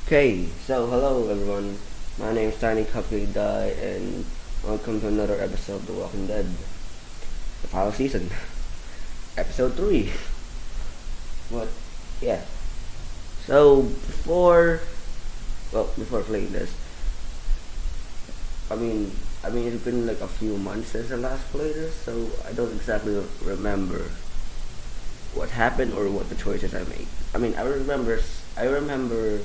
Okay, so hello everyone. My name is Tiny Cupcake Die, and welcome to another episode of The Walking Dead, the final season, episode 3. But yeah, so before playing this, I mean, it's been like a few months since I last played this, so I don't exactly remember what happened or what the choices I made. I remember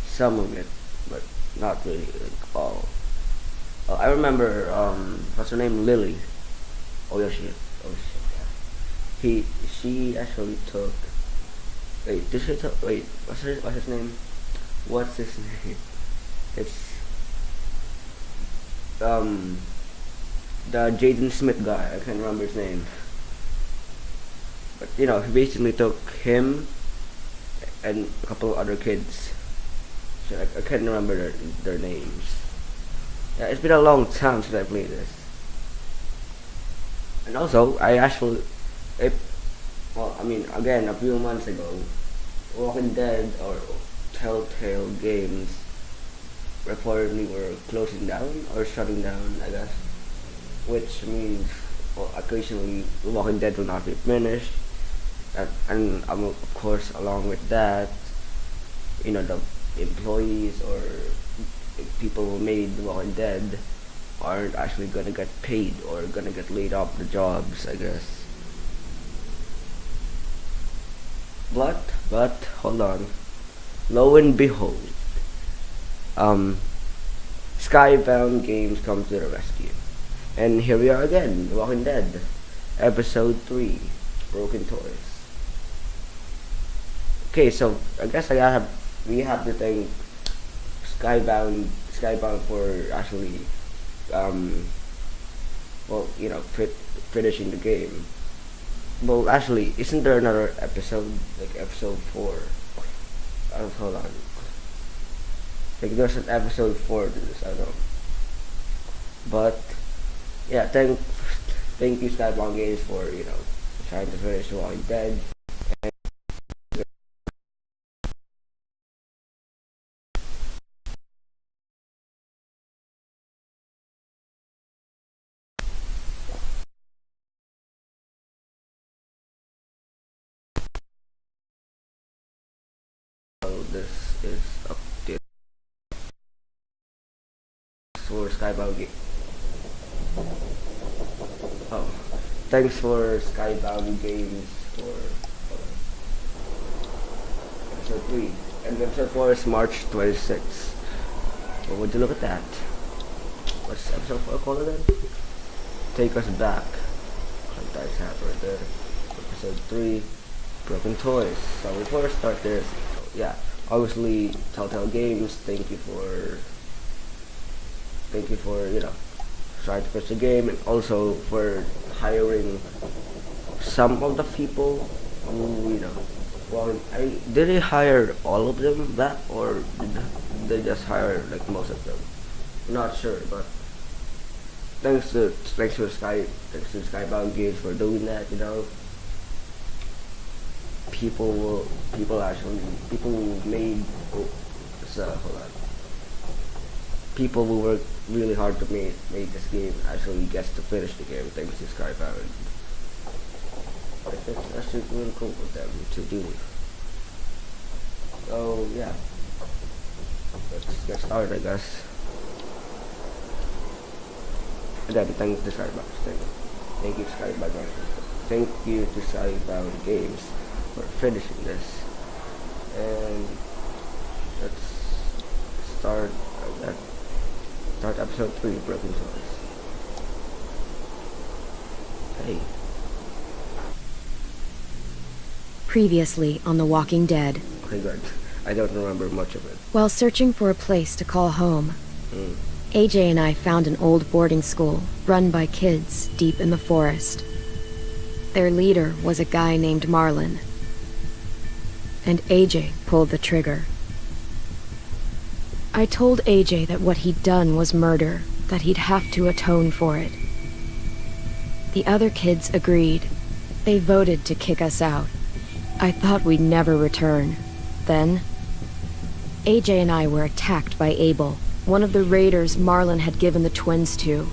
some of it, but not really like all. I remember what's her name, Lily. Oh yeah, oh shit, yeah. She actually took. Wait, did she took? Wait, what's his name? What's his name? It's um the Jaden Smith guy. I can't remember his name, but he basically took him and a couple of other kids. So I can't remember their names. Yeah, it's been a long time since I played this. And also, it, again, a few months ago, Walking Dead or Telltale Games reportedly were closing down or shutting down, I guess. Which means, well, occasionally Walking Dead will not be finished. And of course, along with that, the employees or people who made The Walking Dead aren't actually gonna get paid or gonna get laid off the jobs, I guess. But hold on. Lo and behold, um, Skybound Games comes to the rescue, and here we are again, The Walking Dead, episode 3, Broken Toys. Okay, so I guess we have to thank Skybound for actually, um, finishing the game. Well, actually, isn't there another episode, like episode 4? Hold on. Like, there's an episode 4 to this, I don't know. But, yeah, thank you, Skybound Games, for, trying to finish The Walking Dead. So, this is update for Skybound Games. Oh, thanks for Skybound Games for episode 3. And episode 4 is March 26th. Well, would you look at that? What's episode 4 called again? Take Us Back. Contacts right there. Episode 3, Broken Toys. So before I start this, yeah, obviously Telltale Games, thank you for trying to finish the game, and also for hiring some of the people who, did they hire all of them back, or did they just hire like most of them? Not sure, but thanks to Skybound Games for doing that. People who made hold on. People who worked really hard to make this game actually gets to finish the game thanks to Skybound. That's actually really cool for them to do. So yeah, let's get started, I guess. Again, thank you to Skybound. Thank you to Skybound. Thank you to Skybound Games for finishing this. And let's start episode 3, Broken Toys. Hey. Previously on The Walking Dead. Okay, good. I don't remember much of it. While searching for a place to call home, AJ and I found an old boarding school run by kids deep in the forest. Their leader was a guy named Marlon. And AJ pulled the trigger. I told AJ that what he'd done was murder, that he'd have to atone for it. The other kids agreed. They voted to kick us out. I thought we'd never return. Then, AJ and I were attacked by Abel, one of the raiders Marlon had given the twins to.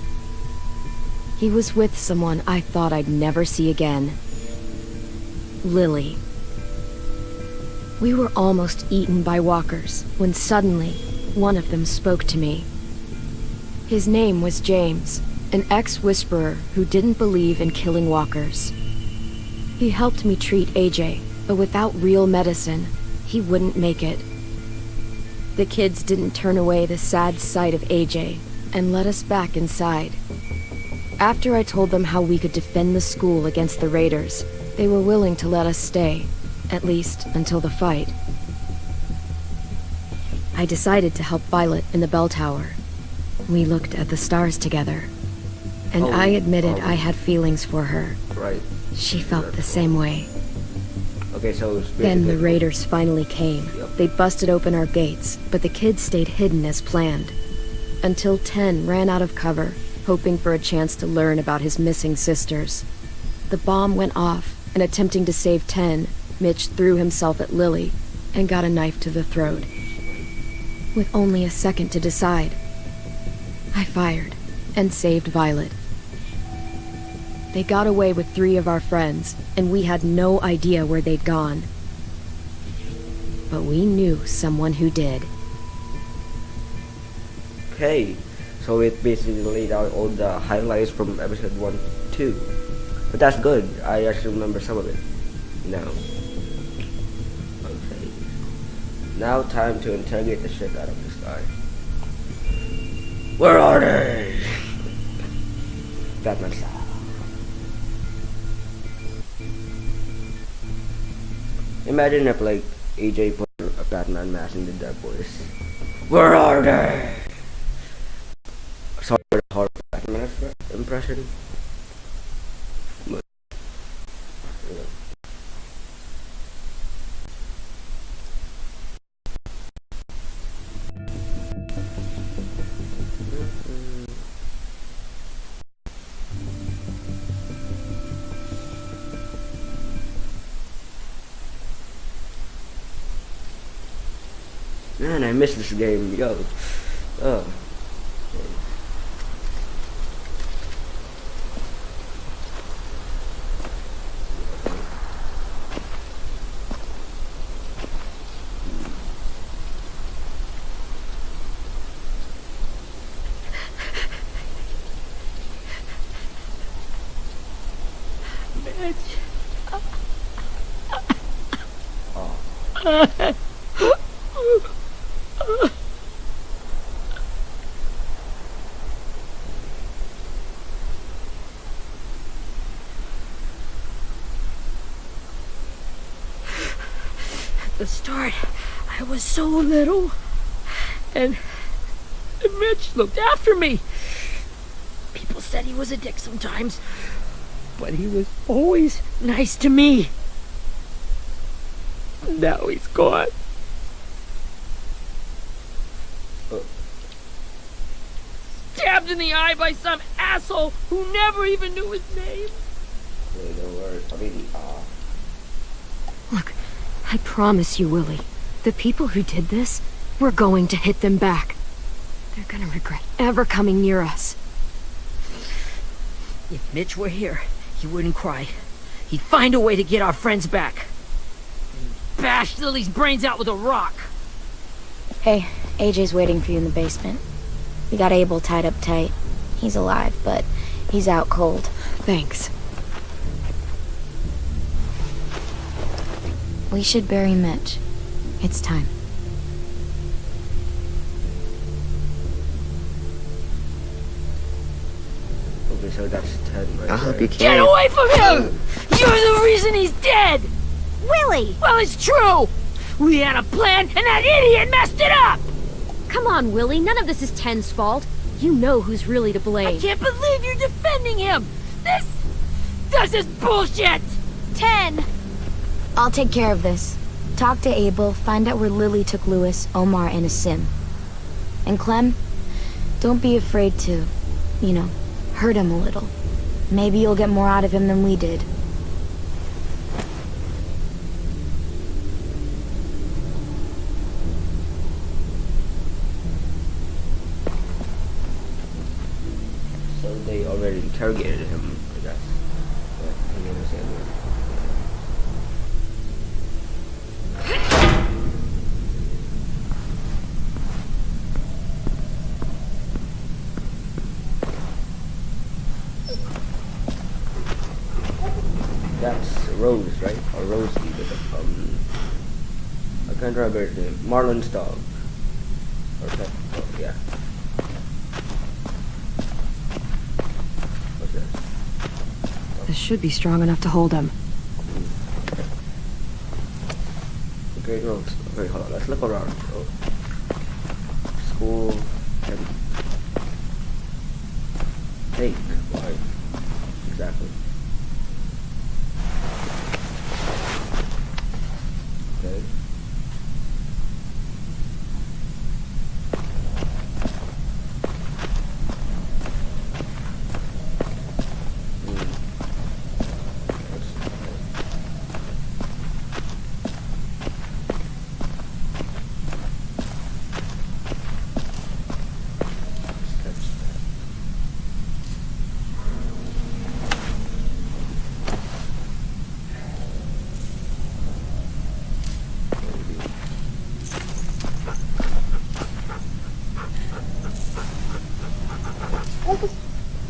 He was with someone I thought I'd never see again. Lily. We were almost eaten by walkers when suddenly one of them spoke to me. His name was James, an ex-whisperer who didn't believe in killing walkers. He helped me treat AJ, but without real medicine, he wouldn't make it. The kids didn't turn away the sad sight of AJ and let us back inside. After I told them how we could defend the school against the raiders, they were willing to let us stay, at least until the fight. I decided to help Violet in the bell tower. We looked at the stars together, and I admitted I had feelings for her. Right. She felt the same way. Okay, so Then the raiders finally came. Yep. They busted open our gates, but the kids stayed hidden as planned. Until 10 ran out of cover, hoping for a chance to learn about his missing sisters. The bomb went off, and attempting to save 10, Mitch threw himself at Lily and got a knife to the throat. With only a second to decide, I fired and saved Violet. They got away with 3 of our friends, and we had no idea where they'd gone. But we knew someone who did. Okay, so it basically laid out all the highlights from episode 1 2. But that's good. I actually remember some of it now. Okay. Now time to interrogate the shit out of this guy. Where are they? Batman style. Imagine if like AJ put a Batman mask and did that voice. Where are they? Sorry for the horror Batman impression. But, yeah. Man, I miss this game, yo. Oh. At the start, I was so little, and Mitch looked after me. People said he was a dick sometimes, but he was always nice to me. Now he's gone. Stabbed in the eye by some asshole who never even knew his name. Don't worry. I mean, Look, I promise you, Willie, the people who did this, we're going to hit them back. They're gonna regret ever coming near us. If Mitch were here, he wouldn't cry. He'd find a way to get our friends back. And bash Lily's brains out with a rock. Hey, AJ's waiting for you in the basement. We got Abel tied up tight. He's alive, but he's out cold. Thanks. We should bury Mitch. It's time. okay, so that's 10 right I'll help there. you Get carry. away from him! You're the reason he's dead! Willie! Well, it's true! We had a plan, and that idiot messed it up! Come on, Willie, none of this is Ten's fault. You know who's really to I blame. can't believe you're defending him! This is bullshit! 10! I'll take care of this. Talk to Abel, find out where Lily took Lewis, Omar, and Asim. And Clem, don't be afraid to, hurt him a little. Maybe you'll get more out of him than we did. they already interrogated him, I guess. But I don't understand what. That's Rose, right? Or Rosie, I can't remember his name. Marlon's dog. Or pet. Oh, yeah. What's this? This should be strong enough to hold him. Okay, no. Okay, hold on. Let's look around. Oh. School and take. Why? Exactly. Okay.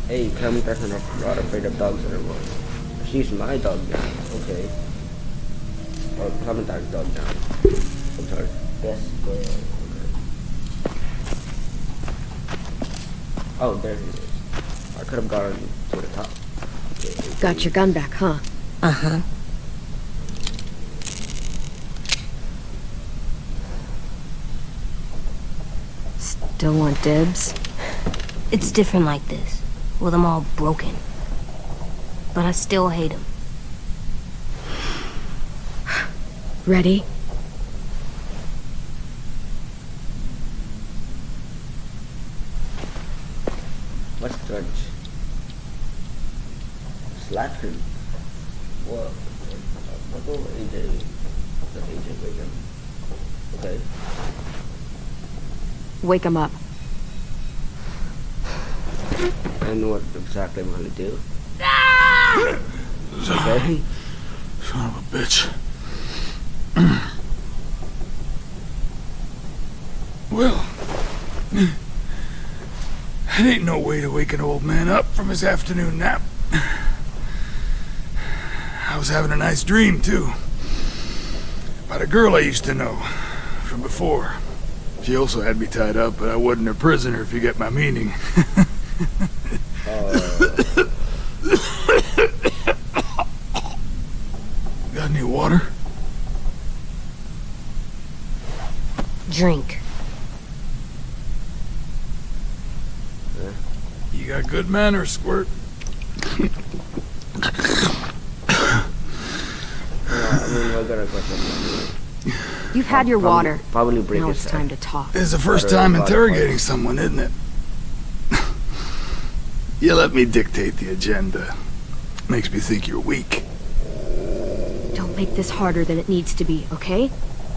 Hey, Clementine not afraid of dogs anymore. She's my dog now. Okay. Or Clementine's dog now. I'm sorry. Best girl. Okay. Oh, there he is. I could have gotten to the top. Okay, Got your gun back, huh? Uh-huh. Still want dibs? It's different like this, with them all broken. But I still hate him. Ready? Let's judge. Slap him. What? What over AJ? The AJ wake him. Okay. Wake him up. And what exactly I'm gonna do? Son Okay. of a bitch. Well, it ain't no way to wake an old man up from his afternoon nap. I was having a nice dream, too. About a girl I used to know from before. She also had me tied up, but I wasn't her prisoner, if you get my meaning. Got any water? Drink. You got good manners, Squirt. I mean, we're gonna go somewhere. You've had your water. Probably break Now his it's head. time to talk. It's the first Better time than a lot of interrogating fights. someone, isn't it? You let me dictate the agenda. Makes me think you're weak. Don't make this harder than it needs to be, okay?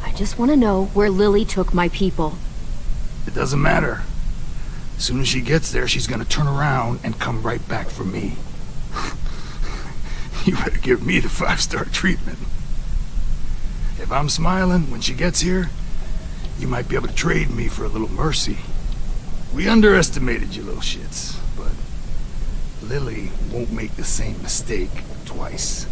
I just want to know where Lily took my people. It doesn't matter. As soon as she gets there, she's gonna turn around and come right back for me. You better give me the 5-star treatment. If I'm smiling when she gets here, you might be able to trade me for a little mercy. We underestimated you little shits, but Lily won't make the same mistake twice.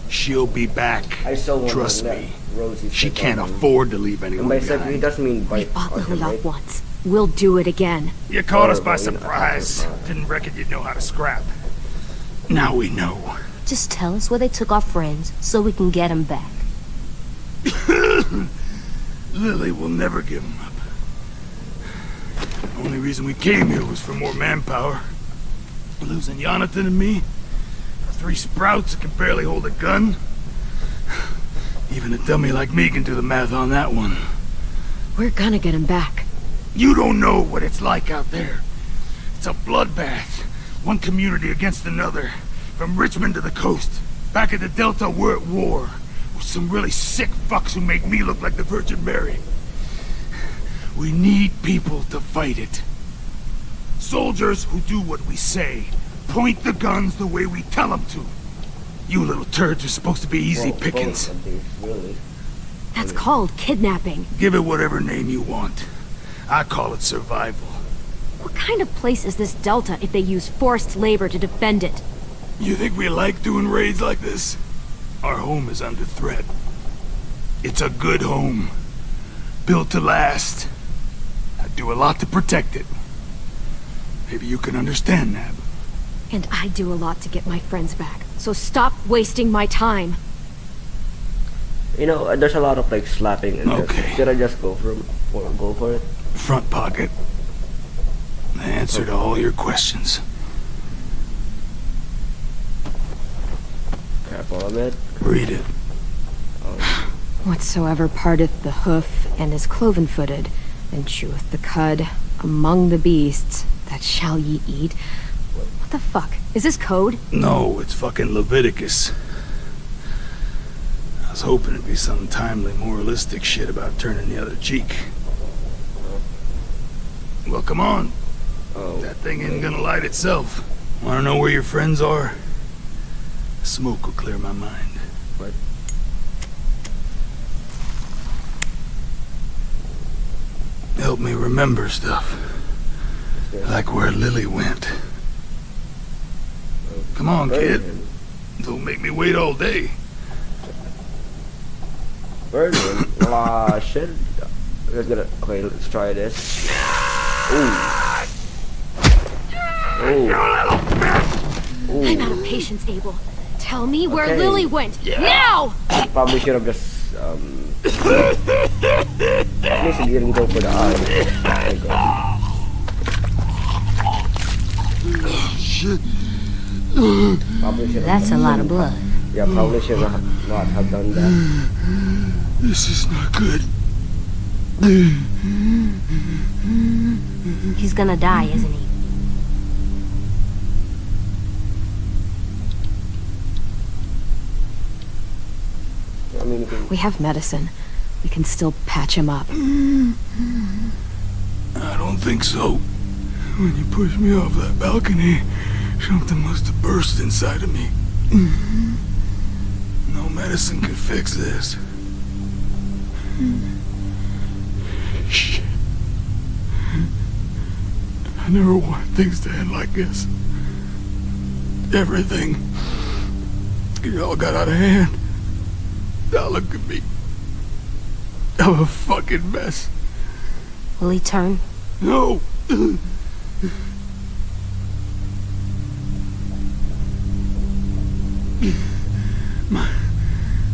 She'll be back. I still want Trust to let me. Rosie She step can't on him. afford to leave And anyone by second, he behind. doesn't mean We bite fought on Lily him, off right? once. We'll do it again. You caught us by Horrible, you know, surprise. Didn't reckon you'd know how to scrap. Now we know. Just tell us where they took our friends so we can get them back. Lily will never give him up. The only reason we came here was for more manpower. Losing Jonathan and me, 3 sprouts that can barely hold a gun. Even a dummy like me can do the math on that one. We're gonna get him back. You don't know what it's like out there. It's a bloodbath. One community against another. From Richmond to the coast. Back at the Delta, we're at war. With some really sick fucks who make me look like the Virgin Mary. We need people to fight it. Soldiers who do what we say, point the guns the way we tell them to. You little turds are supposed to be easy Well, pickings. both of these, really. That's called kidnapping. Give it whatever name you want. I call it survival. What kind of place is this Delta if they use forced labor to defend it? You think we like doing raids like this? Our home is under threat. It's a good home. Built to last. I do a lot to protect it. Maybe you can understand that. And I do a lot to get my friends back. So stop wasting my time. You know, there's a lot of like slapping in Okay. this. Should I just go for it? Front pocket. The answer to all your questions. Careful a bit. Read it. Whatsoever parteth the hoof and is cloven-footed, and cheweth the cud among the beasts, that shall ye eat. What the fuck? Is this code? No, it's fucking Leviticus. I was hoping it'd be some timely, moralistic shit about turning the other cheek. Well, come on. Oh. That thing isn't gonna light itself. Wanna know where your friends are? Smoke will clear my mind. What? Help me remember stuff. Like where Lily went. Come on, kid. Don't make me wait all day. Burden? Shit. Okay, let's try this. Ooh. I'm out of patience, Abel. Tell me where Okay. Lily went. Now! Probably should have just at least he didn't go for the eye. There you go. Shit. Probably should have. That's a lot of blood. Yeah, probably should not have done that. This is not good. He's gonna die, isn't he? I mean, you can, We have medicine. We can still patch him up. I don't think so. When you pushed me off that balcony, something must have burst inside of me. No medicine could fix this. Shit. I never wanted things to end like this. Everything. It all got out of hand. Now look at me. I'm a fucking mess. Will he turn? No.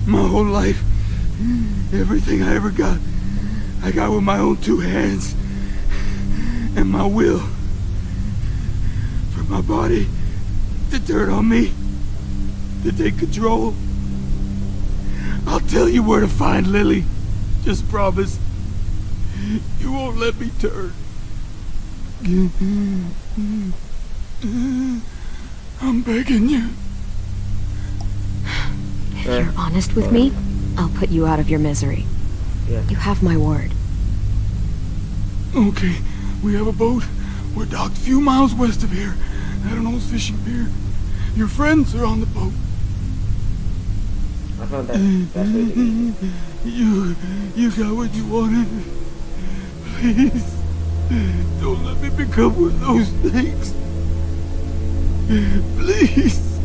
My whole life, everything I ever got, I got with my own two hands and my will. For my body to turn on me, to take control. I'll tell you where to find Lily. Just promise. You won't let me turn. I'm begging you. If you're honest with me, I'll put you out of your misery. Yeah. You have my word. Okay, we have a boat. We're docked a few miles west of here at an old fishing pier. Your friends are on the boat. I found that. That's really easy. You got what you wanted. Please, don't let me become one of those things. Please,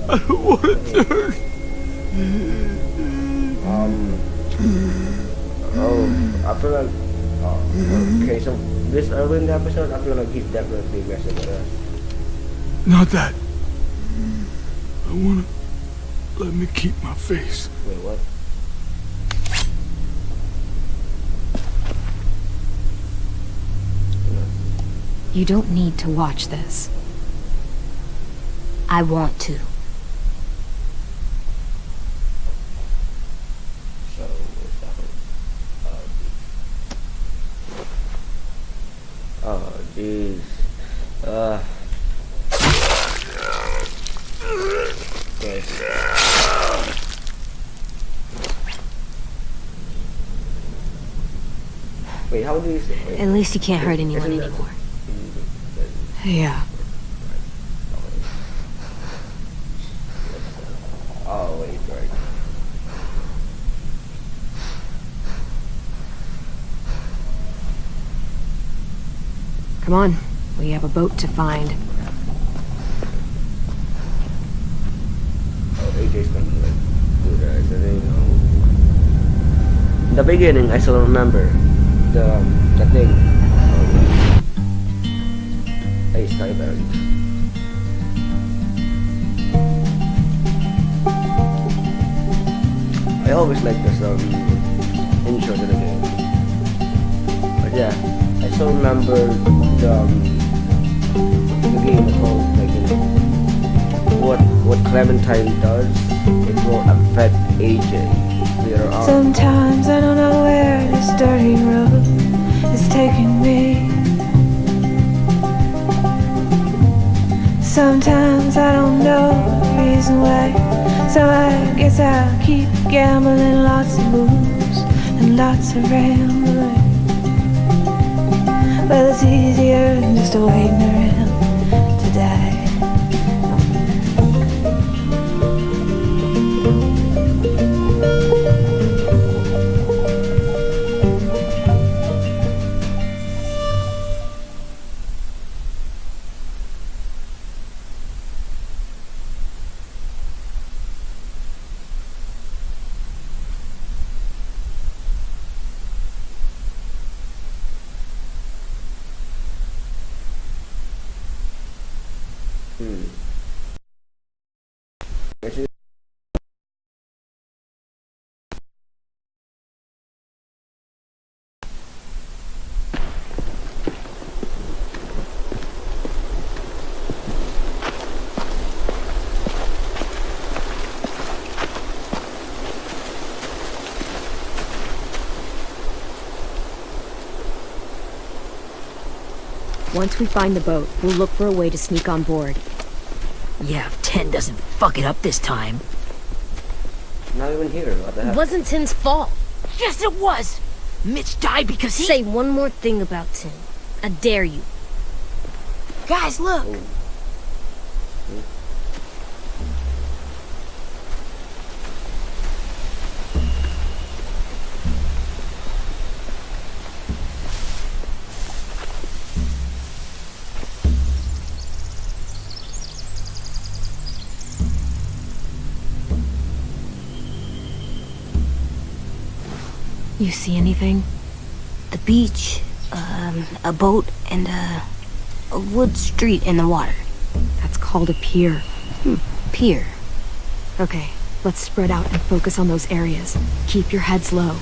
I don't want to turn. I feel like. Okay, so this early in the episode, I feel like he's definitely messing with us. Not that. I want to let me keep my face. Wait, what? You don't need to watch this. I want to. So, what's that one? Oh, jeez. Okay. Wait, how do you say? At least he can't hurt anyone Isn't that- anymore. Yeah. Come on, we have a boat to find. Oh, AJ's gonna like do that. So they know. In the beginning, I still remember the thing. Hey, SKYBOUND. I always like this intro to the game. But yeah, I still remember the game called like what Clementine does. It will affect AJ later on. Sometimes I don't know where this dirty road is taking me. Sometimes I don't know the reason why. So I guess I'll keep gambling, lots of moves and lots of rambling. Well, it's easier than just waiting around to die. Actually, Once we find the boat, we'll look for a way to sneak on board. Yeah, if 10 doesn't fuck it up this time. not even here. What the It heck? wasn't Tin's fault. Yes, it was! Mitch died because he... Say one more thing about Tin. I dare you. Guys, look! Oh. You see anything? The beach, a boat, and a wood street in the water. That's called a pier. Pier. Okay, let's spread out and focus on those areas. Keep your heads low.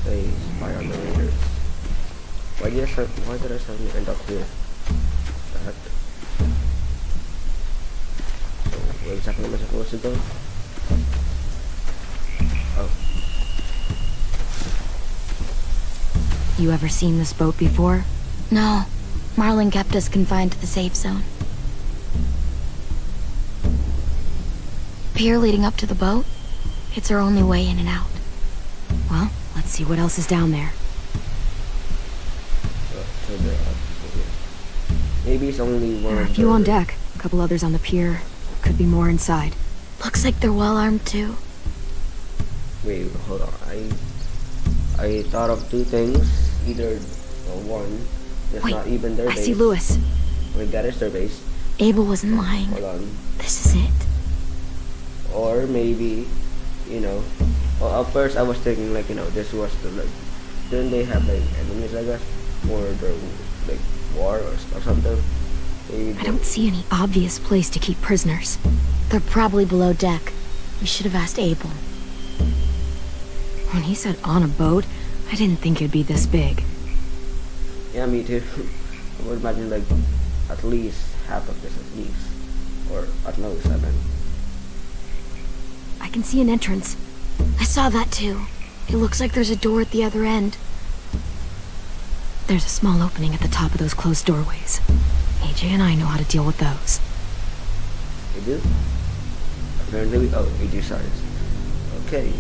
They spy on the raiders. Why did I suddenly end up here? That. So, where exactly am I supposed to go? Oh. You ever seen this boat before? No, Marlin kept us confined to the safe zone. Pier leading up to the boat? It's our only way in and out. Well, let's see what else is down there. So they're up here. Maybe it's only one There are a of few the- on deck, a couple others on the pier. Could be more inside. Looks like they're well armed too. Wait, hold on. I thought of two things. Either one, it's Wait, not even their I base. see Lewis. Wait, that is their base. Abel wasn't lying. Hold on. This is it. Or maybe, well, at first I was thinking like, this was the like, didn't they have like enemies, I guess, or the like war or something? Maybe I don't see any obvious place to keep prisoners. They're probably below deck. We should have asked Abel. When he said on a boat, I didn't think it'd be this big. Yeah, me too. I would imagine like at least half of this at least, or at most 7. I can see an entrance. I saw that too. It looks like there's a door at the other end. There's a small opening at the top of those closed doorways. AJ and I know how to deal with those. You do? Apparently, AJ size. Okay.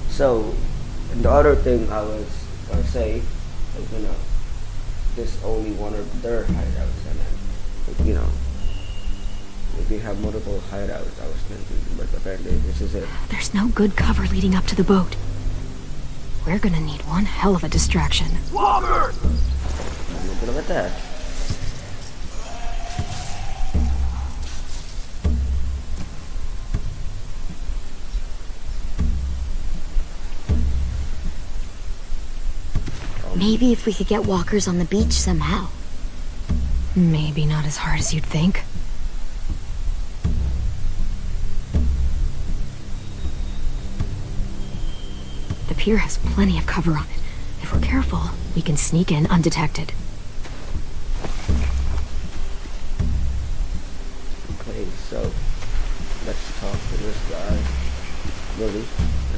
So, and the other thing I was gonna say, like, this only one of their hideouts, and then, like, we have multiple hideouts, I was thinking, but apparently this is it. There's no good cover leading up to the boat. We're gonna need one hell of a distraction. Walker! Look at that. Maybe if we could get walkers on the beach somehow. Maybe not as hard as you'd think. The pier has plenty of cover on it. If we're careful, we can sneak in undetected. Okay, so let's talk to this guy, Willie,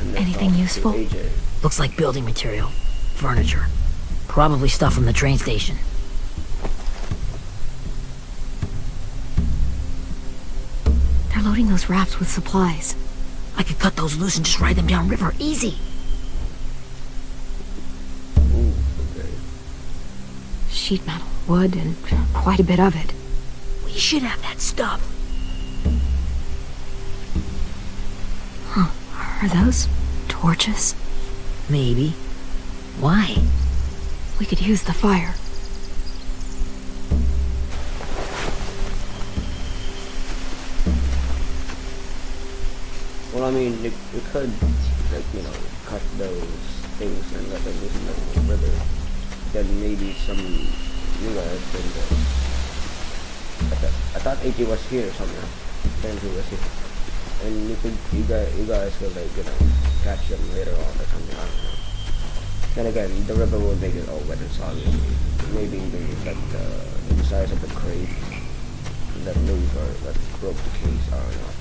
and let's Anything talk useful? to AJ. Looks like building material. Furniture. Probably stuff from the train station. They're loading those rafts with supplies. I could cut those loose and just ride them downriver. Easy. Ooh, okay. Sheet metal, wood, and quite a bit of it. We should have that stuff. Are those torches? Maybe. Why? We could use the fire. Well, I mean, we could, like, you know, cut those things and let them loose in the river. Then maybe some new guys can go. I thought AJ was here somewhere. Then he was here. And you guys will, like, you know, catch them later on or something, I don't know. Then again, the river will make it all wet and soggy. Maybe even like the size of the crate that moved or that broke the case, I don't know.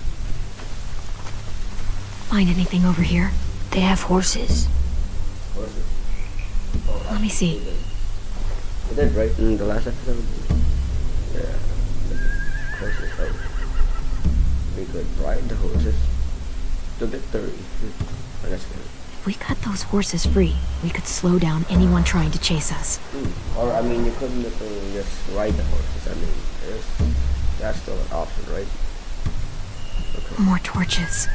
Find anything over here? They have horses. What is it? Oh, Let me see. We did, right? In the last episode? Yeah. The horses, right? We could ride the horses to victory. Oh, that's good. If we cut those horses free, we could slow down anyone trying to chase us. Or, I mean, you couldn't literally just ride the horses. I mean, that's still an option, right? Okay. More torches.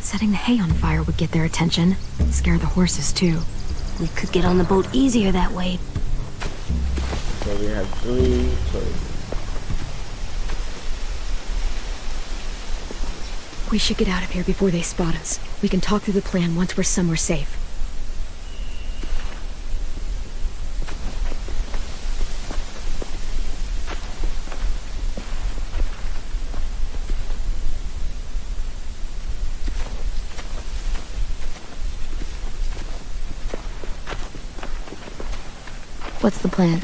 Setting the hay on fire would get their attention. Scare the horses, too. We could get on the boat easier that way. So we have 3 choices. We should get out of here before they spot us. We can talk through the plan once we're somewhere safe. What's the plan?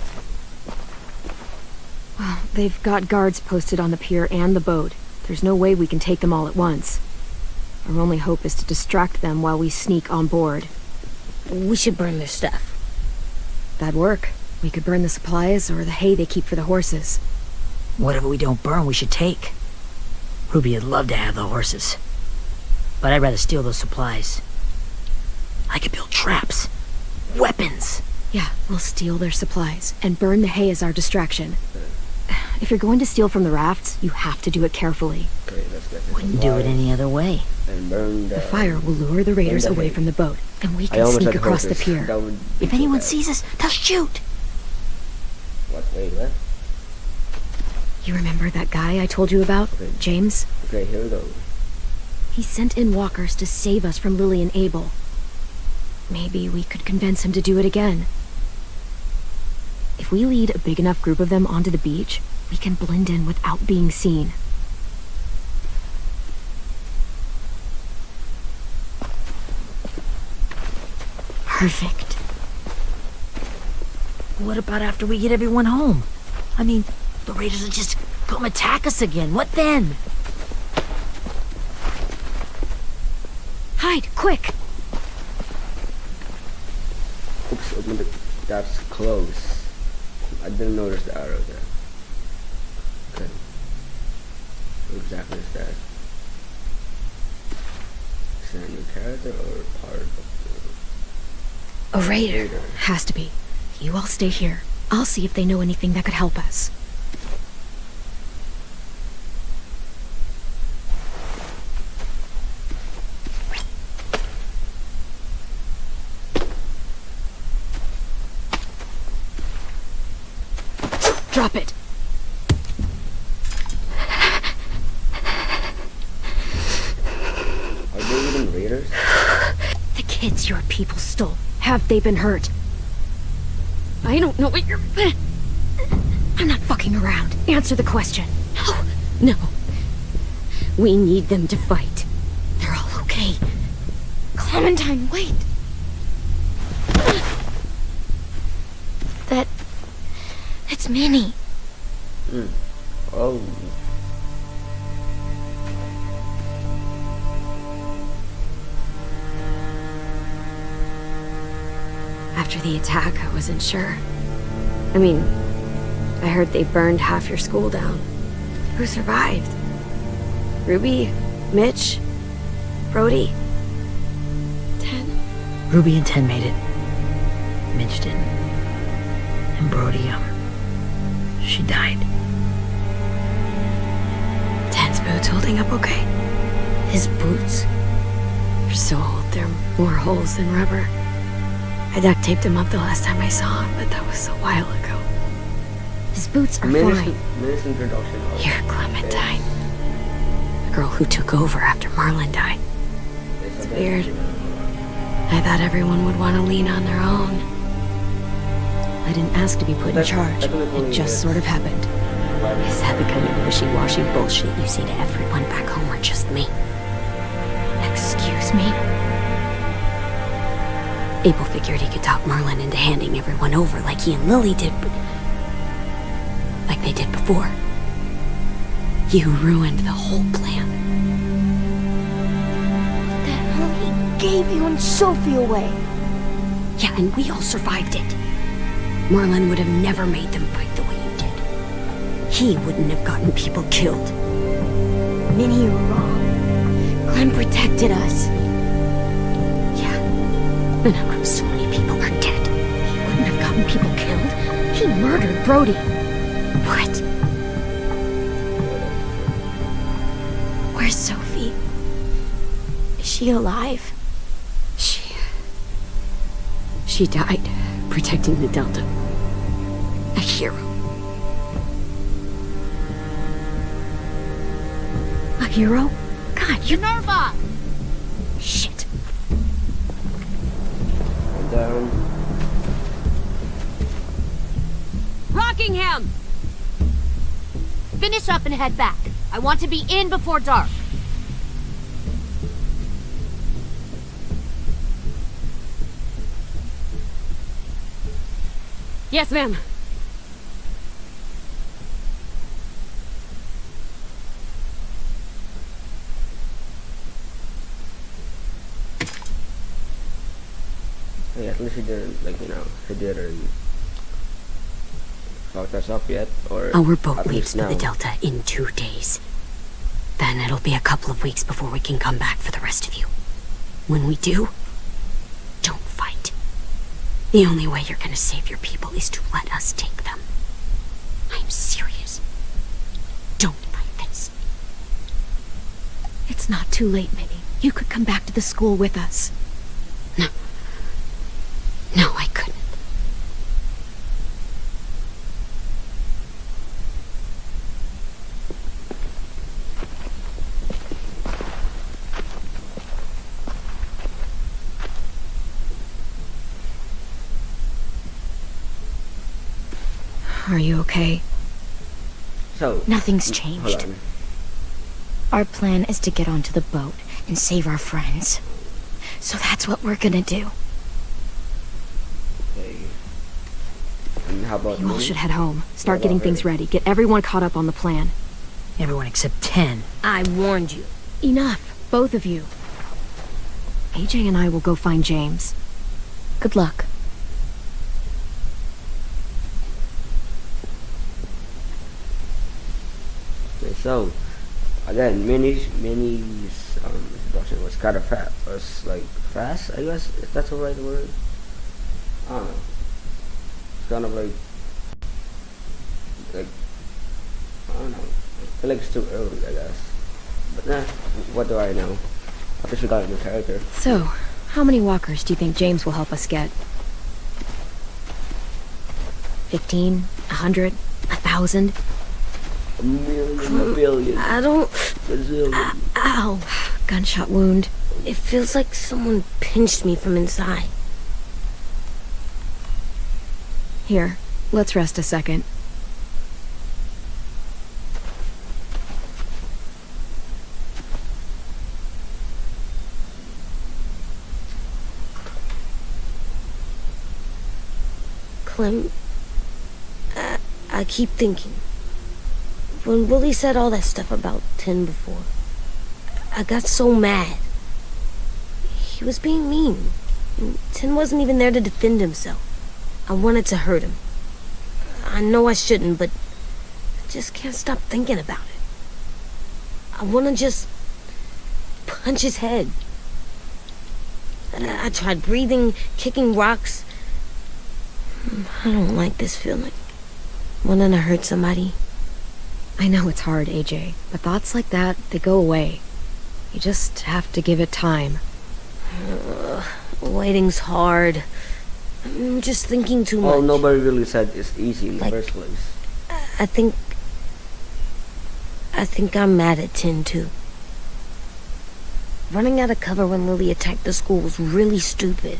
Well, they've got guards posted on the pier and the boat. There's no way we can take them all at once. Our only hope is to distract them while we sneak on board. We should burn their stuff. That'd work. We could burn the supplies or the hay they keep for the horses. Whatever we don't burn, we should take. Ruby would love to have the horses. But I'd rather steal those supplies. I could build traps. Weapons. Yeah, we'll steal their supplies and burn the hay as our distraction. If you're going to steal from the rafts, you have to do it carefully. Okay, let's get this. Wouldn't do it any other way. And burn The fire will lure the raiders away from the boat, and we I can almost sneak said across the horses. pier. That would be If too anyone bad. sees us, they'll shoot. What? Wait, what? You remember that guy I told you about? Okay. James? Okay, here we go. He sent in walkers to save us from Lily and Abel. Maybe we could convince him to do it again. If we lead a big enough group of them onto the beach, we can blend in without being seen. Perfect. What about after we get everyone home? I mean, the raiders will just come attack us again. What then? Hide, quick! Oops, open the... That's close. I didn't notice the arrow there. Okay. What exactly is that? Is that a new character or part of A raider. Raider. Has to be. You all stay here. I'll see if they know anything that could help us. Drop it. Are they even raiders? The kids your people stole. Have they been hurt? I don't know what you're... I'm not fucking around. Answer the question. No. No. We need them to fight. They're all okay. Clementine, wait. It's Minnie. Oh. After the attack, I wasn't sure. I mean, I heard they burned half your school down. Who survived? Ruby? Mitch? Brody? 10? Ruby and 10 made it. Mitch didn't. And Brody, she died. 10's boots holding up okay? His boots? They're so old, they're more holes than rubber. I duct taped him up the last time I saw him, but that was a while ago. His boots are fine. Minutes introduction. You're Clementine. The girl who took over after Marlon died. It's weird. I thought everyone would want to lean on their own. I didn't ask to be put in charge. It just sort of happened. Is that the kind of wishy-washy bullshit you say to everyone back home or just me? Excuse me? Abel figured he could talk Marlon into handing everyone over like he and Lily did, but... like they did before. You ruined the whole plan. The hell he gave you and Sophie away. Yeah, and we all survived it. Marlon would have never made them fight the way you did. He wouldn't have gotten people killed. Minnie, you're wrong. Clem protected us. Yeah. And how come so many people are dead? He wouldn't have gotten people killed. He murdered Brody. What? Where's Sophie? Is she alive? She died protecting the Delta. A hero. A hero? God, you're... Nerva! Shit. Down. Rockingham! Finish up and head back. I want to be in before dark. Yes, ma'am. Hey, at least he didn't, like, he didn't fuck us up yet, or Our boat at leaves least for the now. Delta in 2 days. Then it'll be a couple of weeks before we can come back for the rest of you. When we do, don't fight. The only way you're gonna save your people is to let us take them. I'm serious. Don't fight this. It's not too late, Minnie. You could come back to the school with us. No, I couldn't. Are you okay? So, Nothing's hold changed. on. Our plan is to get onto the boat and save our friends. So that's what we're gonna do. Okay. And how about You all me? should head home. Start What getting about things her? ready. Get everyone caught up on the plan. Everyone except 10. I warned you. Enough, both of you. AJ and I will go find James. Good luck. Okay, so again, Minnie's introduction was kind of fast. Was like fast, I guess, if that's the right word. I don't know. It's kind of like feel like it's too early, I guess. But nah, what do I know? At least we got a new character. So, how many walkers do you think James will help us get? 15? 100? 1,000? A million, a billion, I don't... bazillion. Ow! Gunshot wound. It feels like someone pinched me from inside. Here, let's rest a second. Clem, I keep thinking. When Willie said all that stuff about Tin before, I got so mad. He was being mean. And Tin wasn't even there to defend himself. I wanted to hurt him. I know I shouldn't, but I just can't stop thinking about it. I want to just punch his head. I tried breathing, kicking rocks. I don't like this feeling. Wanting to hurt somebody. I know it's hard, AJ, but thoughts like that, they go away. You just have to give it time. Waiting's hard. I'm just thinking too much. Well, nobody really said it's easy in the Like- first place. I think I'm mad at Tin, too. Running out of cover when Lily attacked the school was really stupid.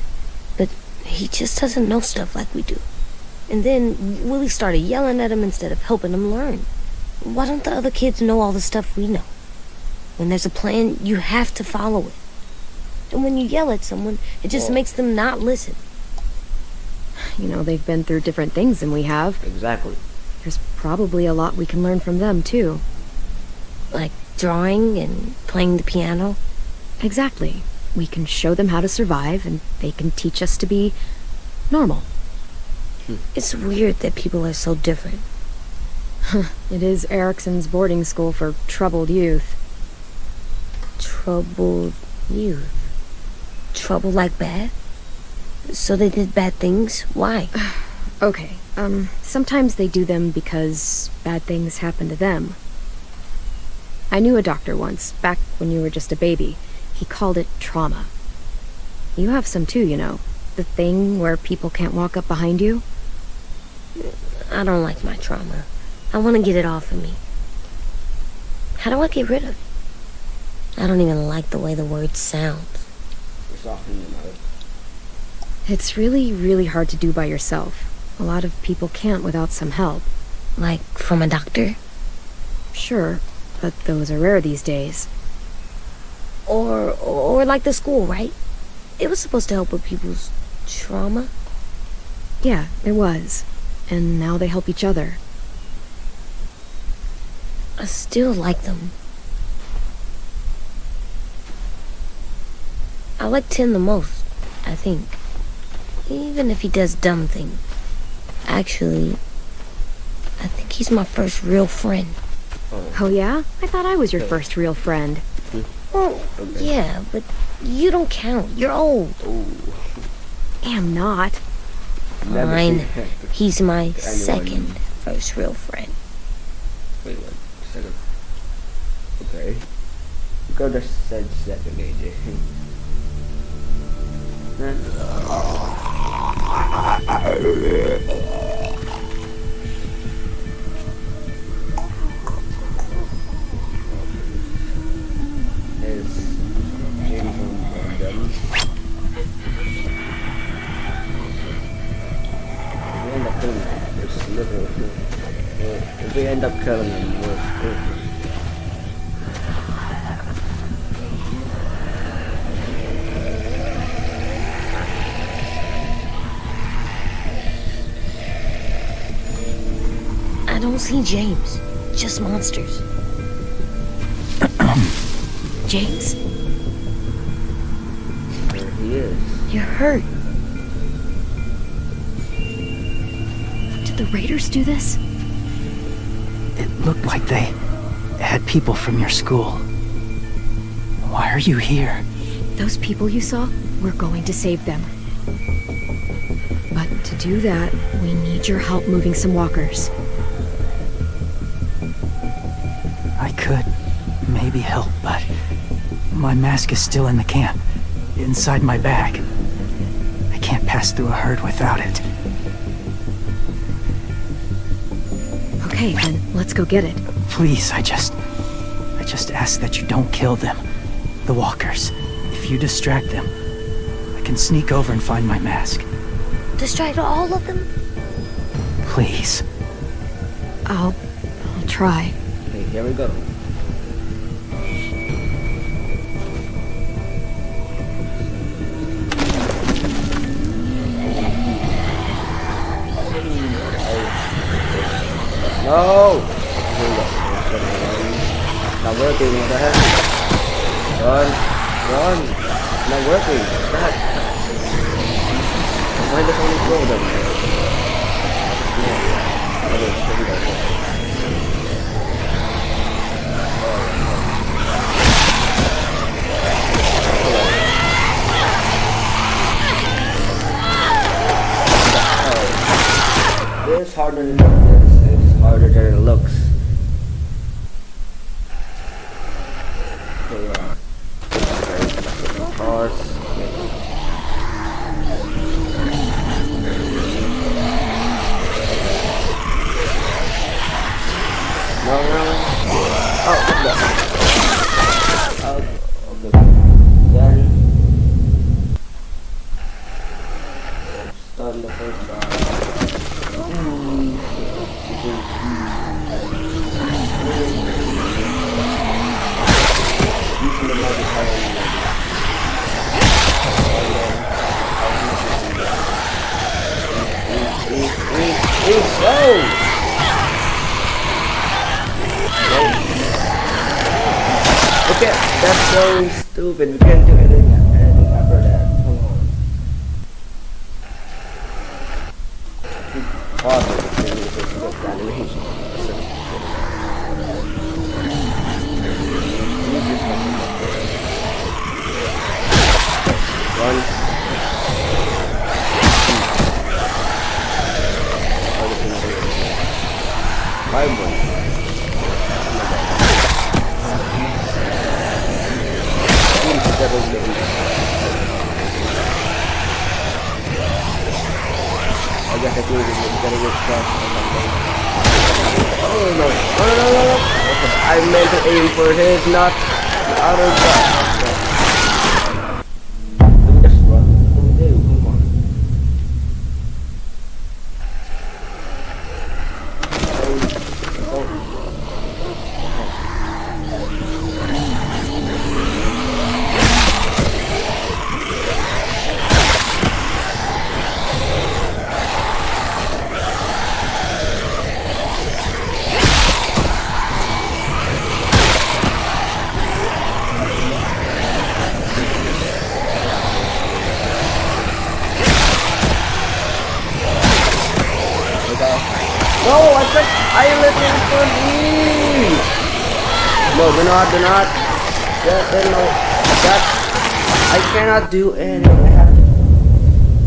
But he just doesn't know stuff like we do. And then Willie started yelling at him instead of helping him learn. Why don't the other kids know all the stuff we know? When there's a plan, you have to follow it. And when you yell at someone, it just makes them not listen. You know, they've been through different things than we have. Exactly. There's probably a lot we can learn from them, too. Like drawing and playing the piano. Exactly. We can show them how to survive, and they can teach us to be normal. It's weird that people are so different. It is Erickson's boarding school for troubled youth. Troubled youth. Trouble like bad? So they did bad things? Why? Okay, sometimes they do them because bad things happen to them. I knew a doctor once, back when you were just a baby. He called it trauma. You have some too, you know. The thing where people can't walk up behind you. I don't like my trauma. I want to get it off of me. How do I get rid of it? I don't even like the way the word sounds. We're softening them out. It's really, really hard to do by yourself. A lot of people can't without some help. Like from a doctor? Sure, but those are rare these days. Or like the school, right? It was supposed to help with people's trauma. Yeah, it was. And now they help each other. I still like them. I like Tin the most, I think. Even if he does dumb things. Actually, I think he's my first real friend. Oh yeah? I thought I was your first real friend. Well, yeah, but you don't count. You're old. Am not. Never Fine. seen He's my anyone- second first real friend. Wait, what? Second. Okay. You could have said second, AJ. There's James on them. If we end up killing him, we're screwed. I don't see James. Just monsters. James? There he is. You're hurt. Did the Raiders do this? It looked like they had people from your school. Why are you here? Those people you saw, we're going to save them. But to do that, we need your help moving some walkers. I could maybe help, but my mask is still in the camp, inside my bag. I can't pass through a herd without it. Okay, then let's go get it. Please, I just ask that you don't kill them. The walkers. If you distract them, I can sneak over and find my mask. Distract all of them? Please. I'll try. Okay, here we go. No! Here we go. Not working, what the heck? Run! Run! Not working. What's that? Why does only throw them? Okay, here we go. This is harder than this. It's harder than it looks. Okay, horse. No. Oh, what's that? Oh, okay. Then start the first round. Okay, that's so stupid. We can't do anything after that. Come on. Awesome. One. Five one. I guess I think we're gonna get stuck or something. Oh no. No. Okay, I meant to aim for his nuts. Out of that. Let me just run. What do we do? Come on. No, I said I listen for me. No, do not. No, that I cannot do anything. I have to.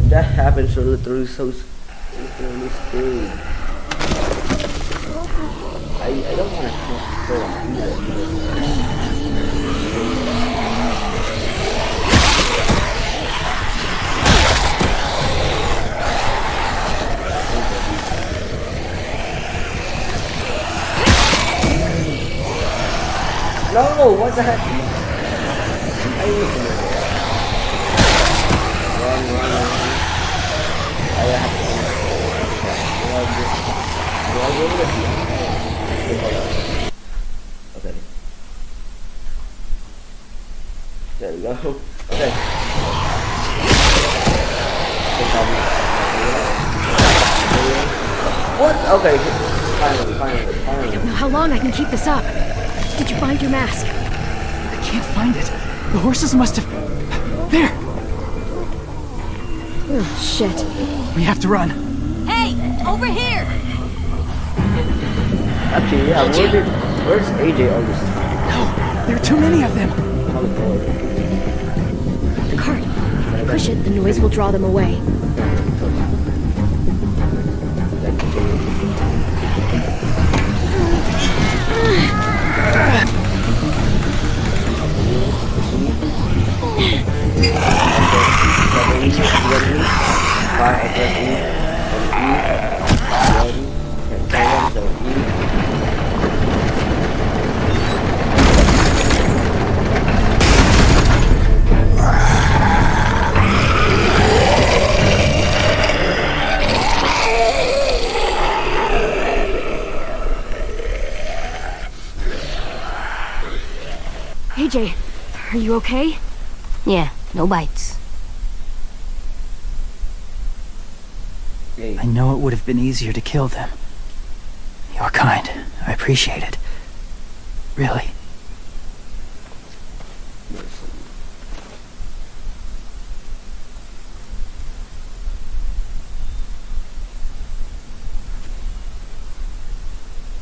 That happens so literally so literally screwed. I don't want to kill him either. No, what the heck? I listen. Run. I have to. Okay. There we go. Okay. What? Okay. Finally. I don't know how long I can keep this up. Did you find your mask? I can't find it. The horses must have... There! Oh, shit. We have to run. Hey, over here! Actually, yeah, where's AJ all this time? No, there are too many of them. The cart. If I push it, the noise will draw them away. AJ, are you okay? Yeah, no bites. Hey, I know it would have been easier to kill them. You're kind. I appreciate it. Really.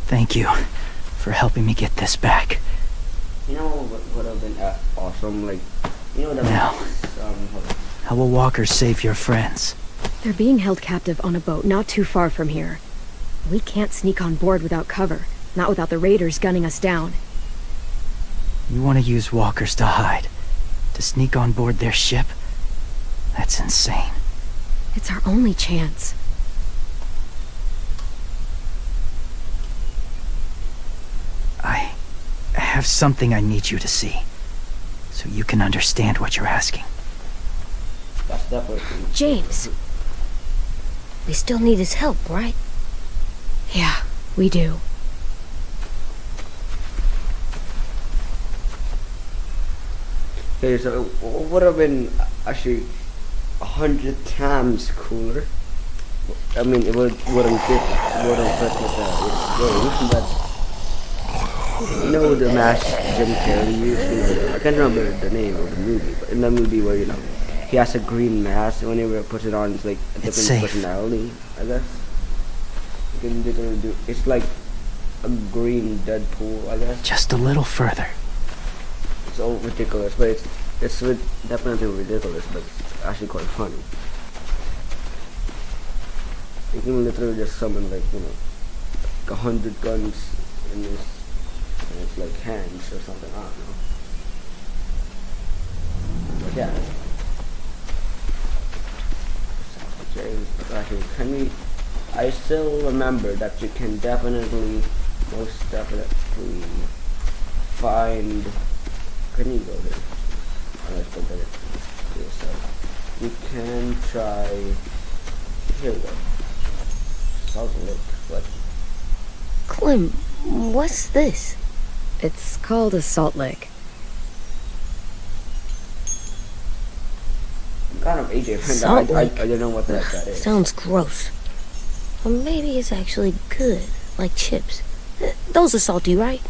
Thank you for helping me get this back. you know what would have been awesome? Like, you know that Now. hold on. How will walkers save your friends? They're being held captive on a boat not too far from here. We can't sneak on board without cover, not without the raiders gunning us down. You want to use walkers to hide? To sneak on board their ship? That's insane. It's our only chance. I have something I need you to see, so you can understand what you're asking. That's definitely James. We still need his help, right? Yeah, we do. Okay, so it would have been actually 100 times cooler. I mean, it wouldn't fit with games, but you know the mask Jim Carrey used. I can't remember the name of the movie, but in the movie where he has a green mask, and whenever he puts it on, it's like a different safe. personality. I guess you can literally do. It's like a green Deadpool, I guess. Just a little further. It's all ridiculous, but it's definitely ridiculous, but it's actually quite funny. You can literally just summon like 100 guns in this, and it's like hands or something. I don't know. But yeah. James, but actually, I still remember that you can definitely, most definitely, find. Can you go there? Let's put that here. So you can try. Here we go. Salt Lake, but Clem, what's this? It's called a salt lick. I'm kind of AJ friend. Salt I Lake. don't know what that is. Sounds gross. Or maybe it's actually good, like chips. Those are salty, right?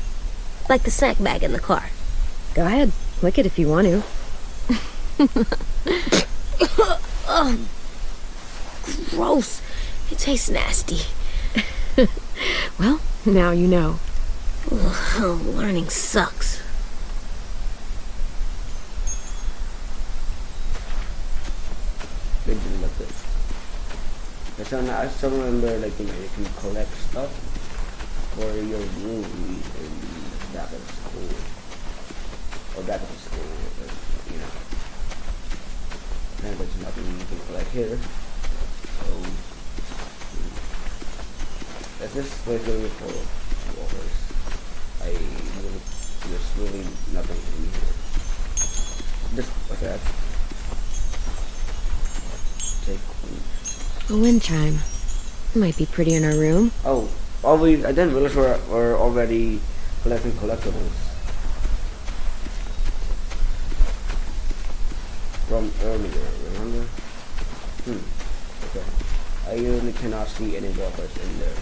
Like the snack bag in the car. Go ahead, lick it if you want to. Gross. It tastes nasty. Well, now you know. Ugh, learning sucks. They didn't look good. But so now I still remember, like, you can collect stuff for your room in back of school. Or back of school, but, and there's nothing you can collect here. So, that's this place really full of walkers. There's really nothing in here. Just, what's that? A wind chime. Might be pretty in our room. Oh, I didn't realize we're already collecting collectibles from earlier, remember? Okay. I really cannot see any walkers in there.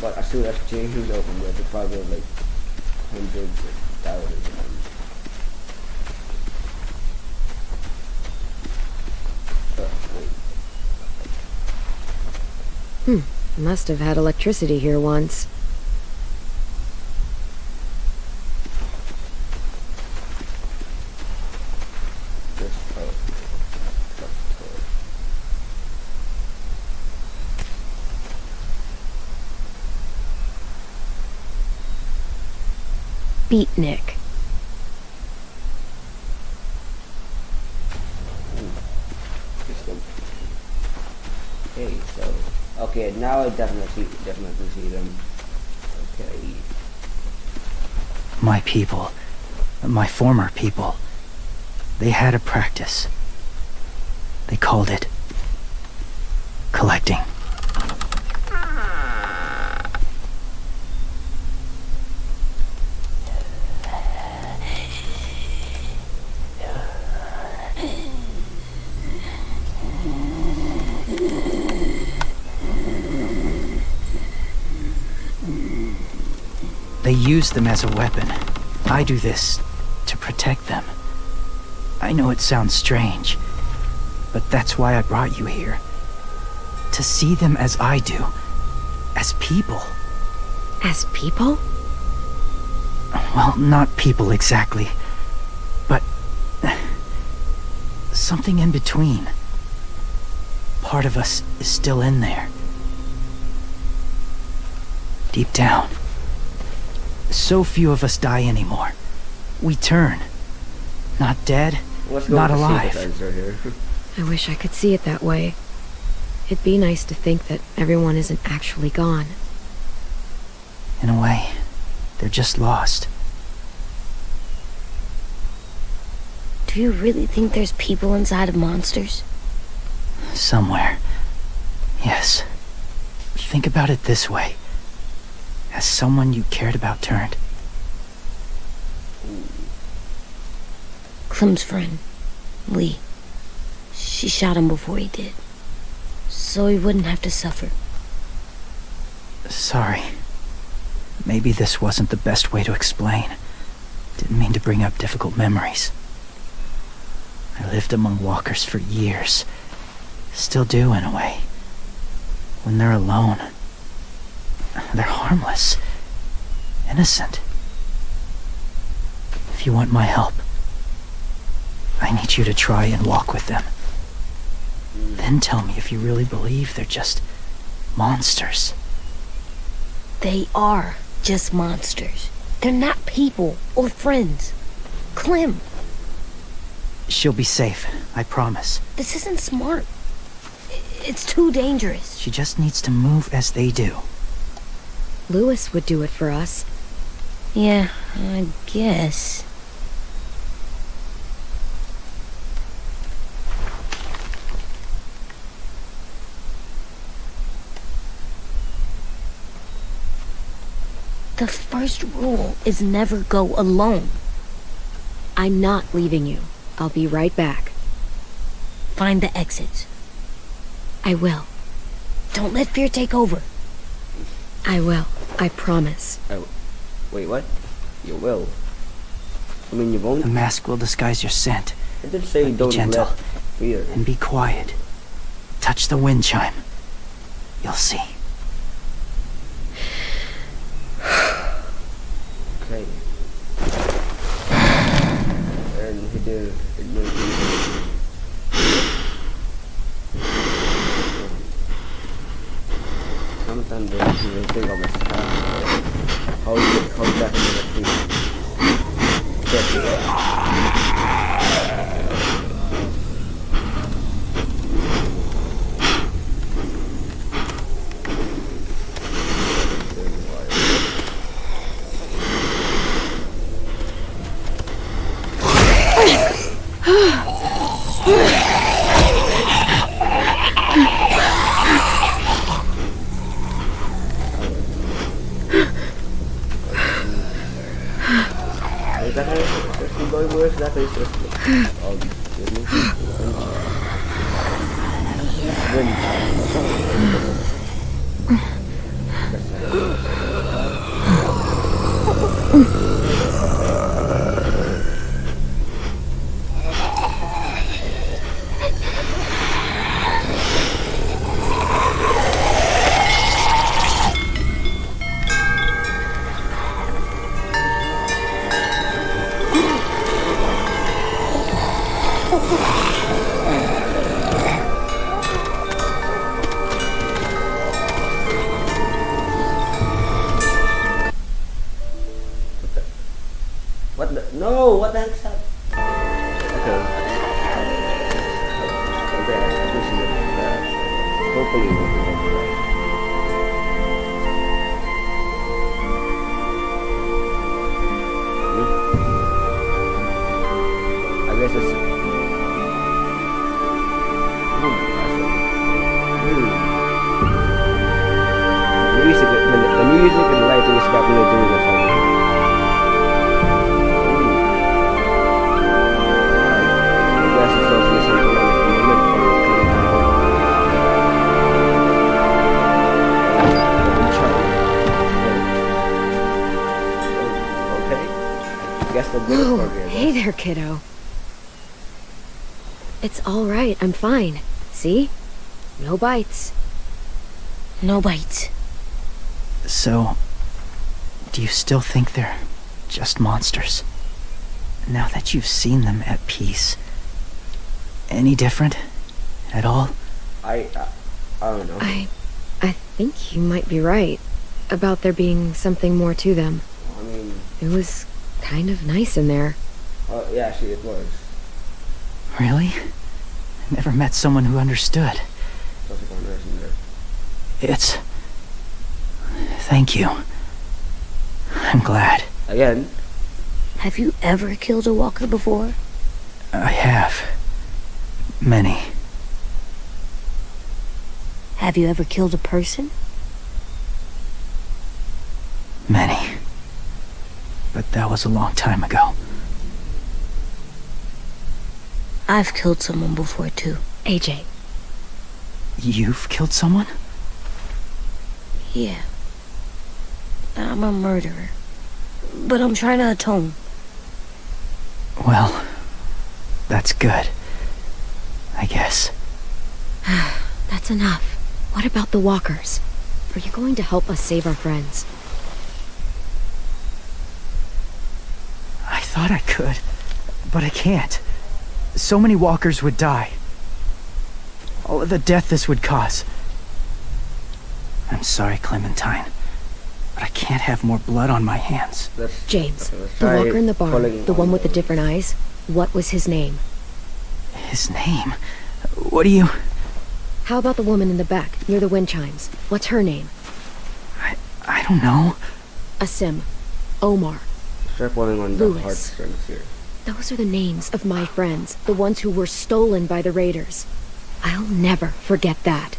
But as soon as James opened it, it's probably like hundreds of thousands of them. Wait. Must have had electricity here once. Beatnik. Okay, so okay, now I definitely see them. Okay. My people, my former people, they had a practice. They called it collecting. They use them as a weapon. I do this to protect them. I know it sounds strange, but that's why I brought you here. To see them as I do. As people. As people? Well, not people exactly, but something in between. Part of us is still in there. Deep down. So few of us die anymore. We turn. Not dead, not alive. Here. I wish I could see it that way. It'd be nice to think that everyone isn't actually gone. In a way, they're just lost. Do you really think there's people inside of monsters? Somewhere. Yes. Think about it this way. Has someone you cared about turned? Clem's friend, Lee. She shot him before he did. So he wouldn't have to suffer. Sorry. Maybe this wasn't the best way to explain. Didn't mean to bring up difficult memories. I lived among walkers for years. Still do, in a way. When they're alone, they're harmless. Innocent. If you want my help, I need you to try and walk with them. Then tell me if you really believe they're just monsters. They are just monsters. They're not people or friends. Clem, She'll be safe, I promise. this isn't smart. It's too dangerous. She just needs to move as they do. Lewis would do it for us. Yeah, I guess. The first rule is never go alone. I'm not leaving you. I'll be right back. Find the exits. I will. Don't let fear take over. I will. I promise. Wait, what? You will. I mean, you won't? The mask will disguise your scent. I did say Be don't gentle. let fear. And be quiet. Touch the wind chime. You'll see. Okay. And he did. Sometimes they will think of us. How that will be. What the? No, what the heck's that? Okay. Okay, I guess you did that. Hopefully it won't be right. I guess it's... The music and lighting is definitely doing it for me. a good Oh, story, I hey guess. there, kiddo. It's all right. I'm fine. See? No bites. No bites. So, do you still think they're just monsters? Now that you've seen them at peace, any different at all? I don't know. I think you might be right about there being something more to them. I mean, It was kind of nice in there. yeah, actually it was. Really? I never met someone who understood. It was kind of nice in there. It's... Thank you. I'm glad. Again, Have you ever killed a walker before? I have. Many. Have you ever killed a person? Many. But that was a long time ago. I've killed someone before, too. AJ, You've killed someone? Yeah. I'm a murderer. But I'm trying to atone. Well, that's good. I guess. that's enough. What about the walkers? Are you going to help us save our friends? I thought I could, but I can't. So many walkers would die. All of the death this would cause. I'm sorry, Clementine, but I can't have more blood on my hands. James, let's the try walker in the barn, calling the one on with the different eyes, what was his name? His name? What do you... How about the woman in the back, near the wind chimes? What's her name? I don't know. Asim. Omar. Start pulling on the Louis. heartstrings here. Those are the names of my friends, the ones who were stolen by the raiders. I'll never forget that.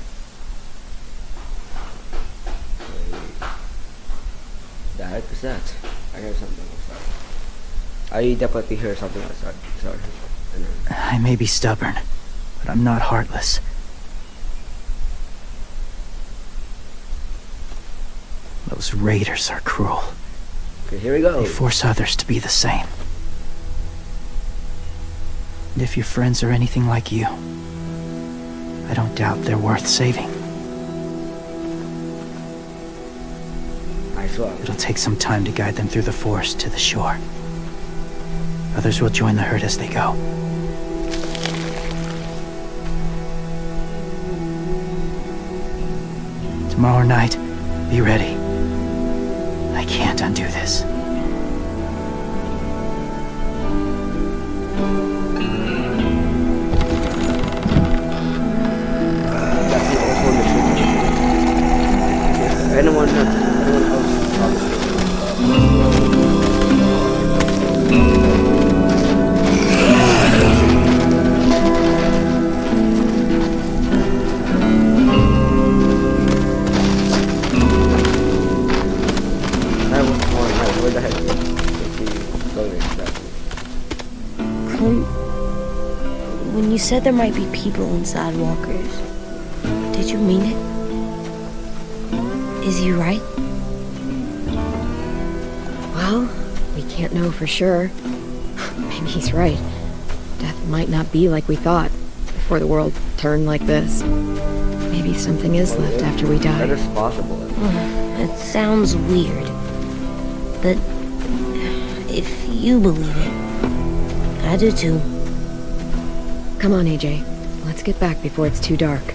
The heck is that? I hear something outside. I definitely hear something outside. Sorry. I know. I may be stubborn, but I'm not heartless. Those raiders are cruel. Okay, here we go. They force others to be the same. And if your friends are anything like you, I don't doubt they're worth saving. Nice one. It'll take some time to guide them through the forest to the shore. Others will join the herd as they go. Tomorrow night, be ready. I can't undo this. Anyone where the heck is he going exactly? When you said there might be people inside walkers, did you mean it? Is he right? Well, we can't know for sure. Maybe he's right. Death might not be like we thought before the world turned like this. Maybe something is left after we That die. is possible. It sounds weird. But if you believe it, I do too. Come on, AJ. Let's get back before it's too dark.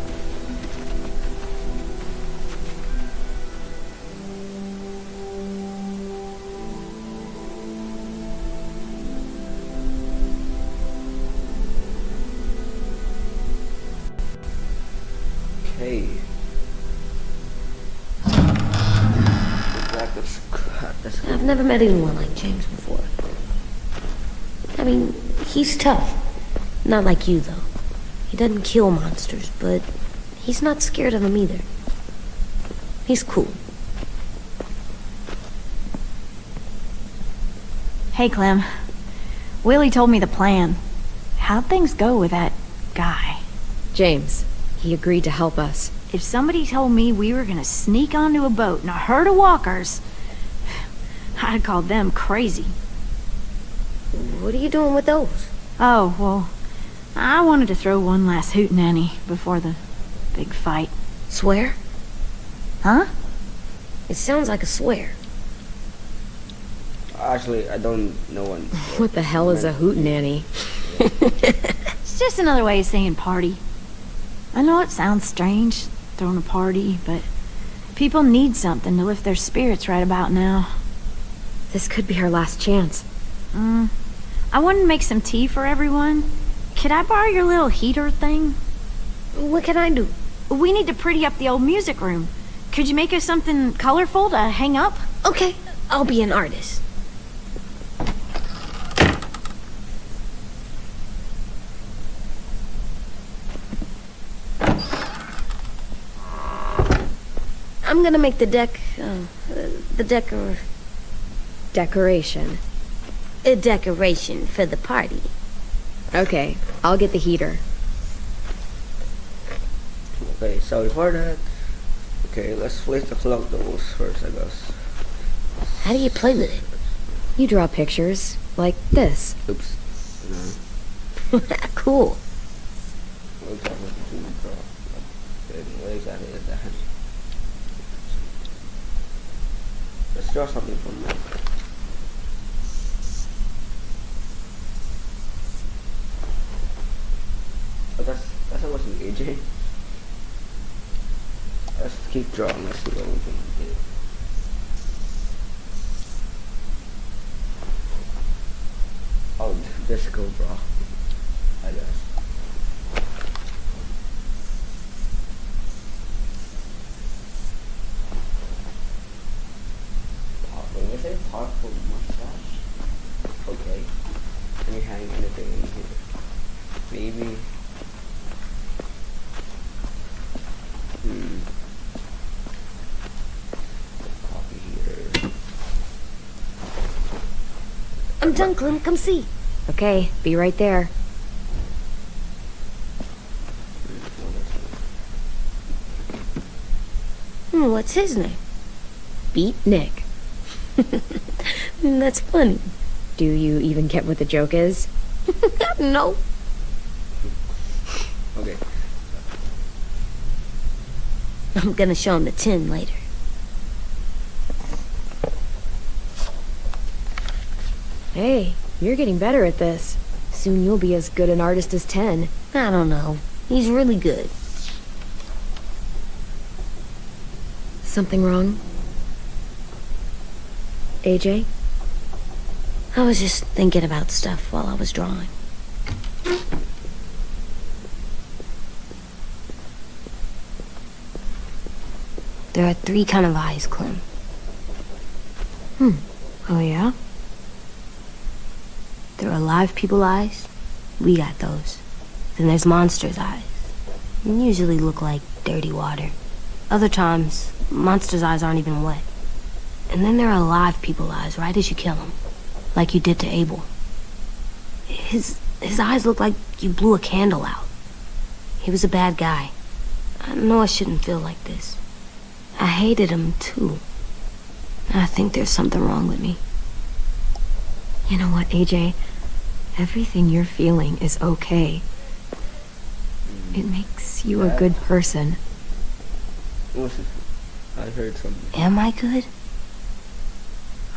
Okay. That's I've never met anyone like James before. I mean, he's tough. Not like you, though. He doesn't kill monsters, but he's not scared of them either. He's cool. Hey, Clem. Willie told me the plan. How'd things go with that guy? James, he agreed to help us. If somebody told me we were gonna sneak onto a boat in a herd of walkers, I'd call them crazy. What are you doing with those? Oh, well, I wanted to throw one last hootenanny before the big fight. Swear? Huh? It sounds like a swear. Actually, I don't know one. What the hell is a hootenanny? It's just another way of saying party. I know it sounds strange, throwing a party, but people need something to lift their spirits right about now. This could be our last chance. I wanted to make some tea for everyone. Could I borrow your little heater thing? What can I do? We need to pretty up the old music room. Could you make us something colorful to hang up? Okay, I'll be an artist. I'm gonna make the decoration. A decoration for the party. Okay, I'll get the heater. Okay, sorry for that. Okay, let's place the clock dolls first, I guess. How do you play with it? You draw pictures, like this. Oops. No. Cool. What exactly do you draw? What exactly is that? Let's draw something from that. Oh, that's what wasn't AJ. Let's keep drawing. Let's see what we can do. Oh, disco bra, I guess. When I say powerful mustache, okay. Let me hang anything in here. Maybe. Coffee heater. I'm done, Clem. Come see. Okay, be right there. What's his name? Beat Nick. That's funny. Do you even get what the joke is? No. Okay. I'm gonna show him the tin later. Hey, you're getting better at this. Soon you'll be as good an artist as 10. I don't know. He's really good. Something wrong? AJ? I was just thinking about stuff while I was drawing. There are 3 kind of eyes, Clem. Oh, yeah? There are alive people eyes. We got those. Then there's monsters' eyes. They usually look like dirty water. Other times, monsters' eyes aren't even wet. And then there are alive people eyes right as you kill him. Like you did to Abel. His eyes look like you blew a candle out. He was a bad guy. I know I shouldn't feel like this. I hated him, too. I think there's something wrong with me. You know what, AJ? Everything you're feeling is okay. It makes you a good person. I heard something. Am I good?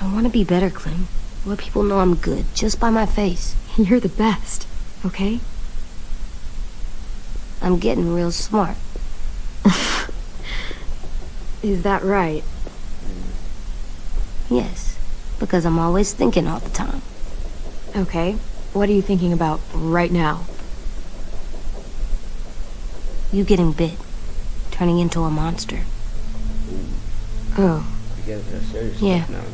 I want to be better, Clem. Let people know I'm good, just by my face. You're the best, okay? I'm getting real smart. Is that right? Yes, because I'm always thinking all the time. Okay, what are you thinking about right now? You getting bit, turning into a monster. Oh. Because they're serious Yeah. stuff now.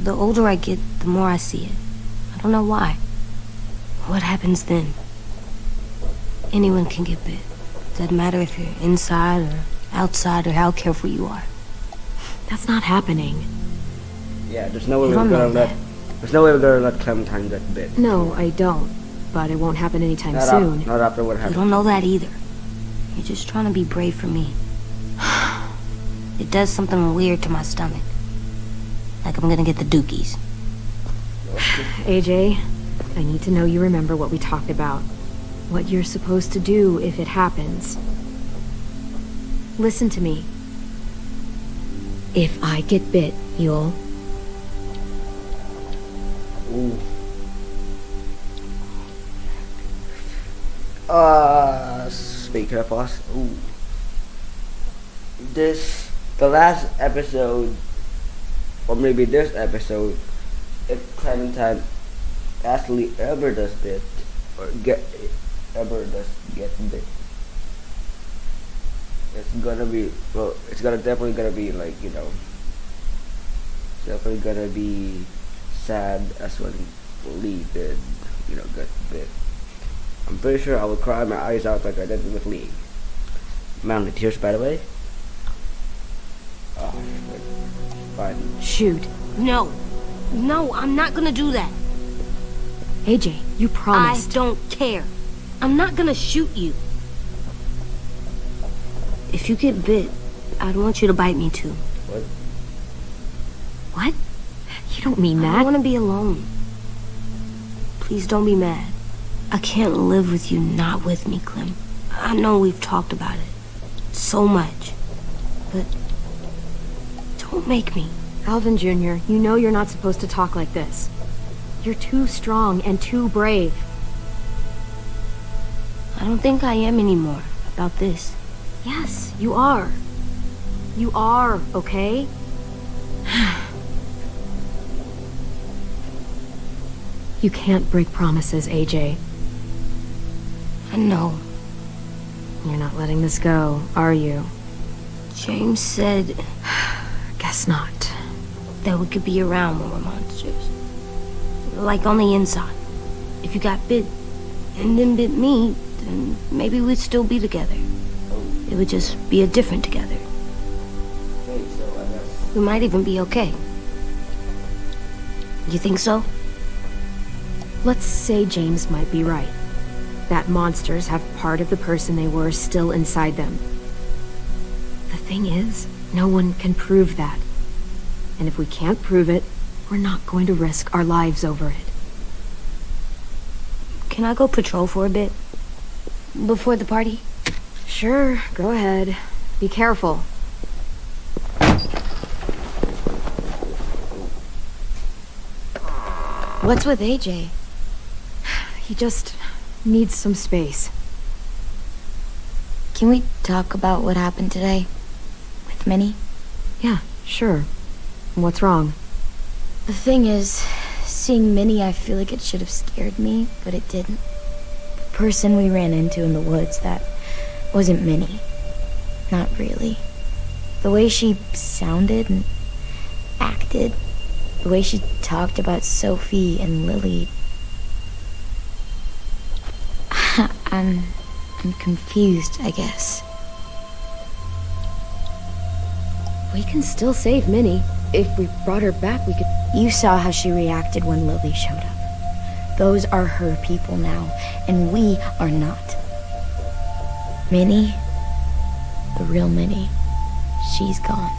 The older I get, the more I see it. I don't know why. What happens then? Anyone can get bit. Doesn't matter if you're inside or outside or how careful you are. That's not happening. Yeah, there's no way You we're don't gonna know let. that. There's no way we're gonna let Clementine get bit. No, I don't. But it won't happen anytime Not soon. not after what You happened. don't know that either. You're just trying to be brave for me. It does something weird to my stomach. Like I'm gonna get the dookies. AJ, I need to know you remember what we talked about. What you're supposed to do if it happens. Listen to me. If I get bit, you'll... Ooh. Speaking of us, ooh. The last episode, or maybe this episode, if Clementine actually ever does bit, or get bit, it's gonna be, well, it's definitely gonna be like, you know, definitely gonna be sad as when Lee did, you know, get bit. I'm pretty sure I would cry my eyes out like I did with Lee. Amount of tears, by the way. Oh, fine. Shoot. No, I'm not gonna do that. AJ, you promised. I don't care. I'm not gonna shoot you. If you get bit, I'd want you to bite me too. What? What? You don't mean I that. want to be alone. Please don't be mad. I can't live with you not with me, Clem. I know we've talked about it so much, but don't make me. Alvin Jr., you know you're not supposed to talk like this. You're too strong and too brave. I don't think I am anymore about this. Yes, you are. You are, okay? You can't break promises, AJ. I know. You're not letting this go, are you? James said Guess not. that we could be around when we're monsters. Like on the inside. If you got bit and then bit me, then maybe we'd still be together. It would just be a different together. Okay, so I guess. We might even be okay. You think so? Let's say James might be right. That monsters have part of the person they were still inside them. The thing is, no one can prove that. And if we can't prove it, we're not going to risk our lives over it. Can I go patrol for a bit? Before the party? Sure, go ahead. Be careful. What's with AJ? He just needs some space. Can we talk about what happened today? With Minnie? Yeah, sure. What's wrong? The thing is, seeing Minnie, I feel like it should have scared me, but it didn't. The person we ran into in the woods, that wasn't Minnie. Not really. The way she sounded and acted, the way she talked about Sophie and Lily. I'm confused, I guess. We can still save Minnie. If we brought her back, we could... You saw how she reacted when Lily showed up. Those are her people now, and we are not. Minnie, the real Minnie, she's gone.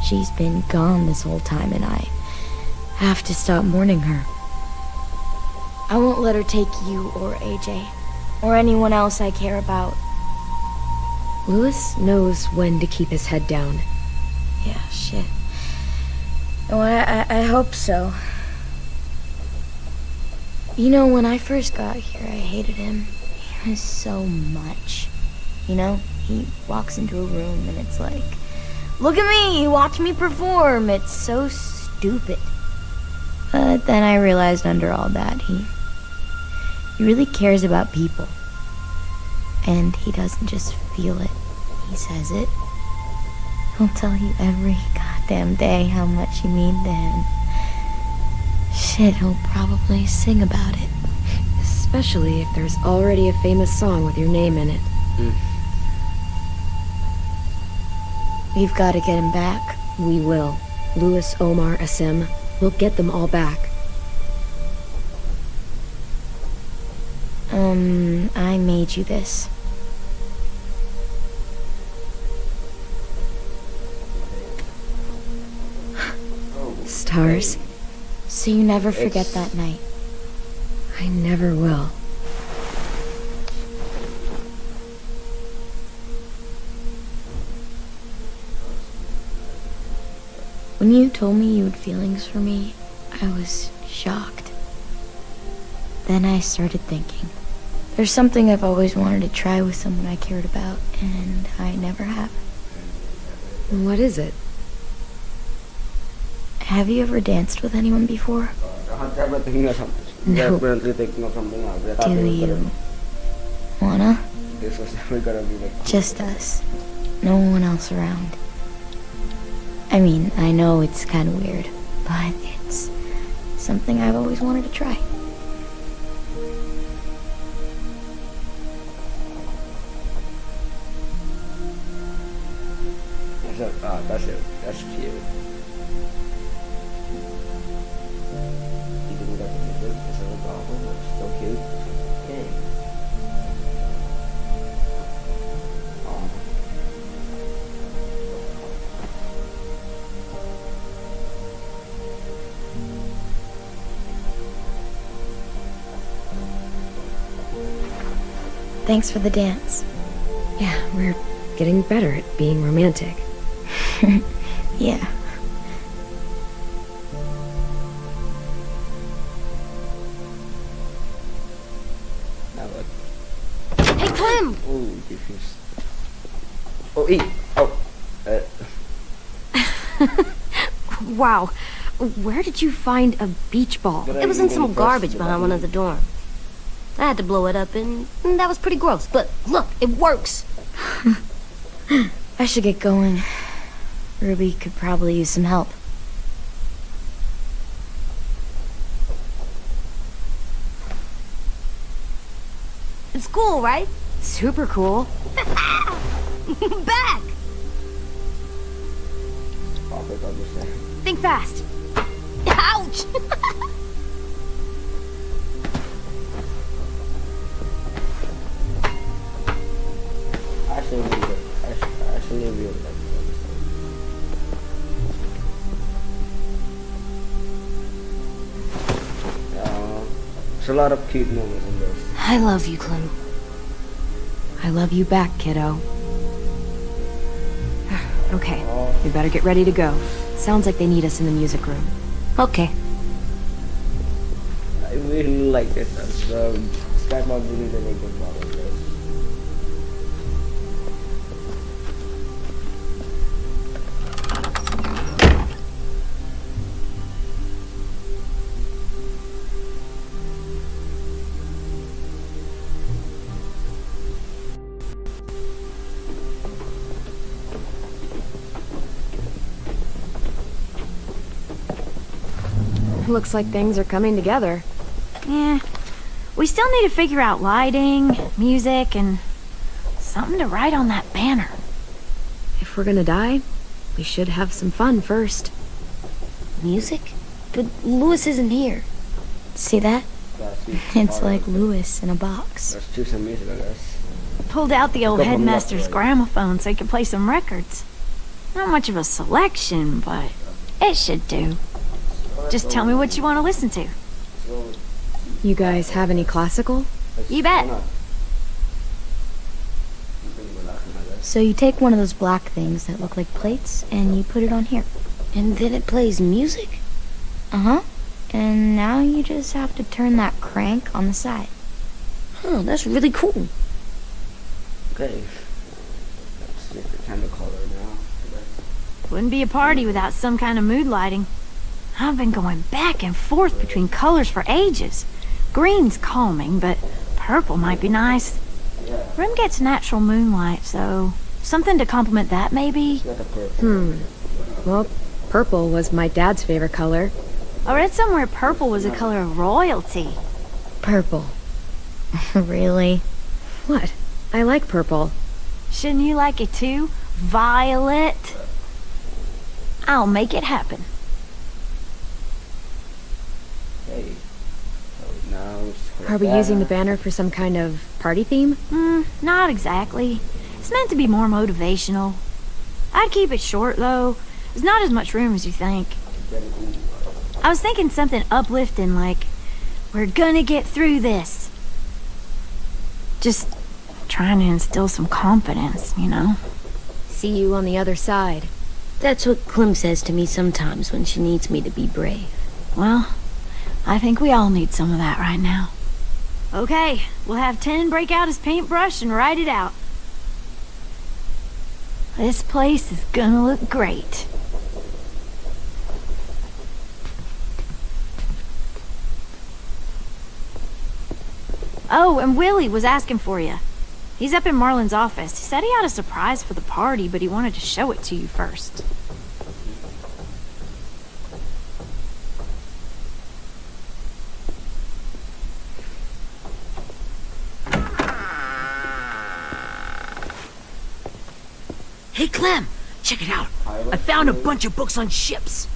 She's been gone this whole time, and I have to stop mourning her. I won't let her take you or AJ, or anyone else I care about. Louis knows when to keep his head down. Yeah, shit. Oh, I hope so. You know, when I first got here, I hated him. He was so much. You know, he walks into a room and it's like, look at me, watch me perform. It's so stupid. But then I realized under all that, he really cares about people. And he doesn't just feel it, he says it. He'll tell you every goddamn day how much you mean to him. Shit, he'll probably sing about it. Especially if there's already a famous song with your name in it. We've got to get him back. We will. Louis, Omar, Asim. We'll get them all back. I made you this. Stars. So you never forget that night. I never will. When you told me you had feelings for me, I was shocked. Then I started thinking. There's something I've always wanted to try with someone I cared about, and I never have. What is it? Have you ever danced with anyone before? No. Definitely thinking of something else. I thought Do it was gonna you wanna? This was never gonna be like. Just us. No one else around. I mean, I know it's kind of weird, but it's something I've always wanted to try. That's it. That's cute. Even got the music, it's a problem, it's still cute. Okay. Thanks for the dance. Yeah, we're getting better at being romantic. Yeah. Now what? Hey, Clem! Oh, Jesus. Oh, eat! Oh. Wow. Where did you find a beach ball? It was in some garbage behind one of the dorms. I had to blow it up, and that was pretty gross. But look, it works. I should get going. Ruby could probably use some help. It's cool, right? Super cool. Back! Think fast. Ouch! Actually, we like there's a lot of cute moments in this. I love you, Clem. I love you back, kiddo. Okay, we better get ready to go. Sounds like they need us in the music room. Okay. I really like it. SKYBOUND really did a good job of this. Looks like things are coming together. Yeah. We still need to figure out lighting, music, and something to write on that banner. If we're gonna die, we should have some fun first. Music? But Louis isn't here. See that? It's like Louis. Louis in a box. Let's choose some music, I guess. Pulled out the old Couple headmaster's left, right? gramophone so he could play some records. Not much of a selection, but it should do. Just tell me what you want to listen to. You guys have any classical? You bet. So you take one of those black things that look like plates and you put it on here. And then it plays music? Uh-huh. And now you just have to turn that crank on the side. Huh, that's really cool. Okay. Let's get the kind of color now. Wouldn't be a party without some kind of mood lighting. I've been going back and forth between colors for ages. Green's calming, but purple might be nice. Room gets natural moonlight, so something to complement that, maybe? Well, purple was my dad's favorite color. I read somewhere purple was a color of royalty. Purple. Really? What? I like purple. Shouldn't you like it too? Violet? I'll make it happen. Okay. So now it's for Are we using the banner for some kind of party theme? Not exactly. It's meant to be more motivational. I'd keep it short, though. There's not as much room as you think. I was thinking something uplifting, like, We're gonna get through this. Just trying to instill some confidence, you know? See you on the other side. That's what Clem says to me sometimes when she needs me to be brave. Well, I think we all need some of that right now. Okay, we'll have 10 break out his paintbrush and write it out. This place is gonna look great. Oh, and Willie was asking for you. He's up in Marlin's office. He said he had a surprise for the party, but he wanted to show it to you first. Hey, Clem, check it out. I found a bunch of books on ships.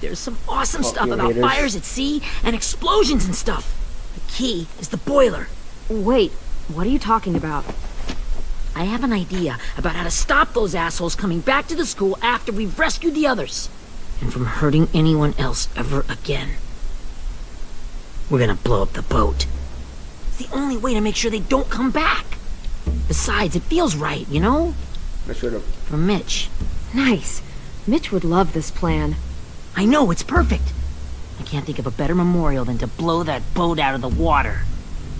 There's some awesome stuff about fires at sea and explosions and stuff. The key is the boiler. Wait, what are you talking about? I have an idea about how to stop those assholes coming back to the school after we've rescued the others. And from hurting anyone else ever again. We're gonna blow up the boat. It's the only way to make sure they don't come back. Besides, it feels right, you know? For Mitch. Nice. Mitch would love this plan. I know, it's perfect. I can't think of a better memorial than to blow that boat out of the water.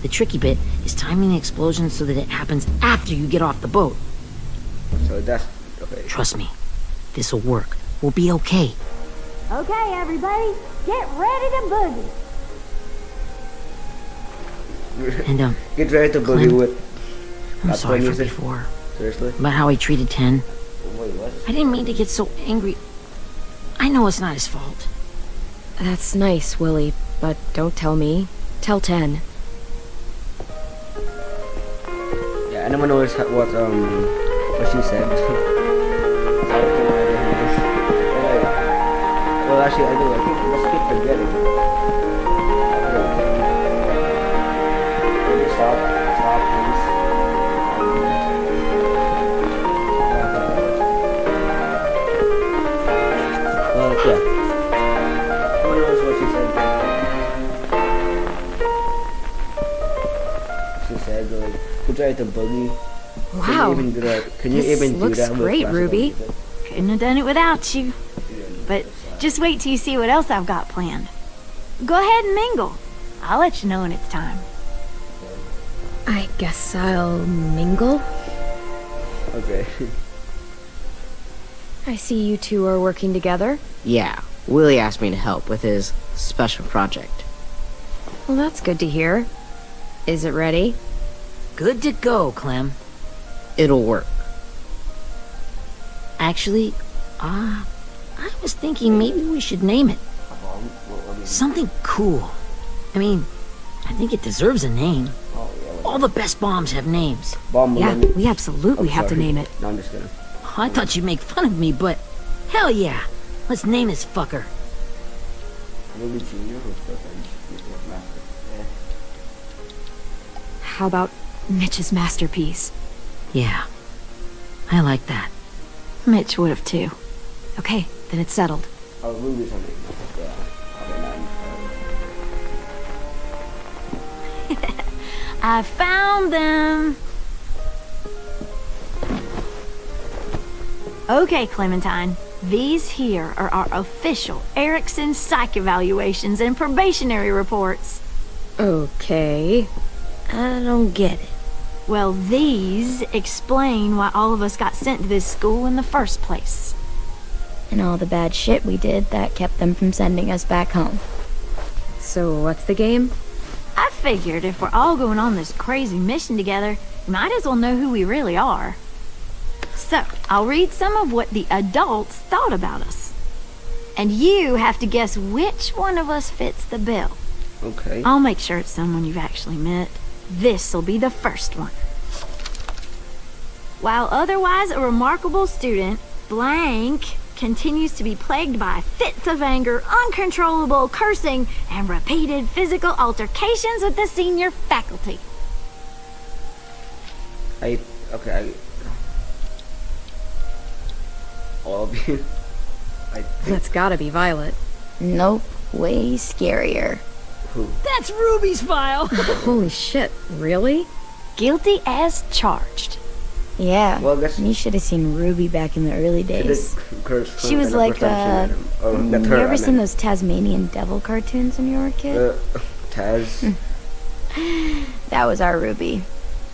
The tricky bit is timing the explosion so that it happens after you get off the boat. So that's okay. Trust me, this'll work. We'll be okay. Okay, everybody, get ready to boogie. And, Get ready to boogie Clem, with. I'm sorry for before. Seriously? About how I treated 10. Wait, what? I didn't mean to get so angry. I know it's not his fault. That's nice, Willie, but don't tell me. Tell 10. Yeah, anyone knows what she said? Well, actually, I do. I think let's keep forgetting. Maybe stop, please. Yeah. Who knows what she said? She said, like, who tried to boogie? Wow. Can you This even do looks that? great, Ruby. Couldn't have done it without you. But just wait till you see what else I've got planned. Go ahead and mingle. I'll let you know when it's time. I guess I'll mingle. Okay. I see you two are working together. Yeah, Willie asked me to help with his special project. Well, that's good to hear. Is it ready? Good to go, Clem. It'll work. Actually, I was thinking maybe we should name it. Something cool. I mean, I think it deserves a name. All the best bombs have names. Yeah, we absolutely have to name it. No, I'm just kidding. I thought you'd make fun of me, but hell yeah. Let's name this fucker. Ruby Jr. who's perfect. Yeah. How about Mitch's masterpiece? Yeah, I like that. Mitch would have too. Okay, then it's settled. Oh, Ruby's something. Yeah. Okay, man. I found them. Okay, Clementine. These here are our official Erickson psych evaluations and probationary reports. Okay. I don't get it. Well, these explain why all of us got sent to this school in the first place. And all the bad shit we did that kept them from sending us back home. So what's the game? I figured if we're all going on this crazy mission together, we might as well know who we really are. So, I'll read some of what the adults thought about us. And you have to guess which one of us fits the bill. Okay. I'll make sure it's someone you've actually met. This'll be the first one. While otherwise a remarkable student, blank continues to be plagued by fits of anger, uncontrollable cursing, and repeated physical altercations with the senior faculty. All of you. That's gotta be Violet. Nope, way scarier. Who? That's Ruby's file. Holy shit, really? Guilty as charged. Yeah, Well, I guess you should have seen Ruby back in the early she did days. curse She was the like, first time she met him. Or met You her, ever I seen meant. those Tasmanian devil cartoons when you were a kid? Taz? That was our Ruby.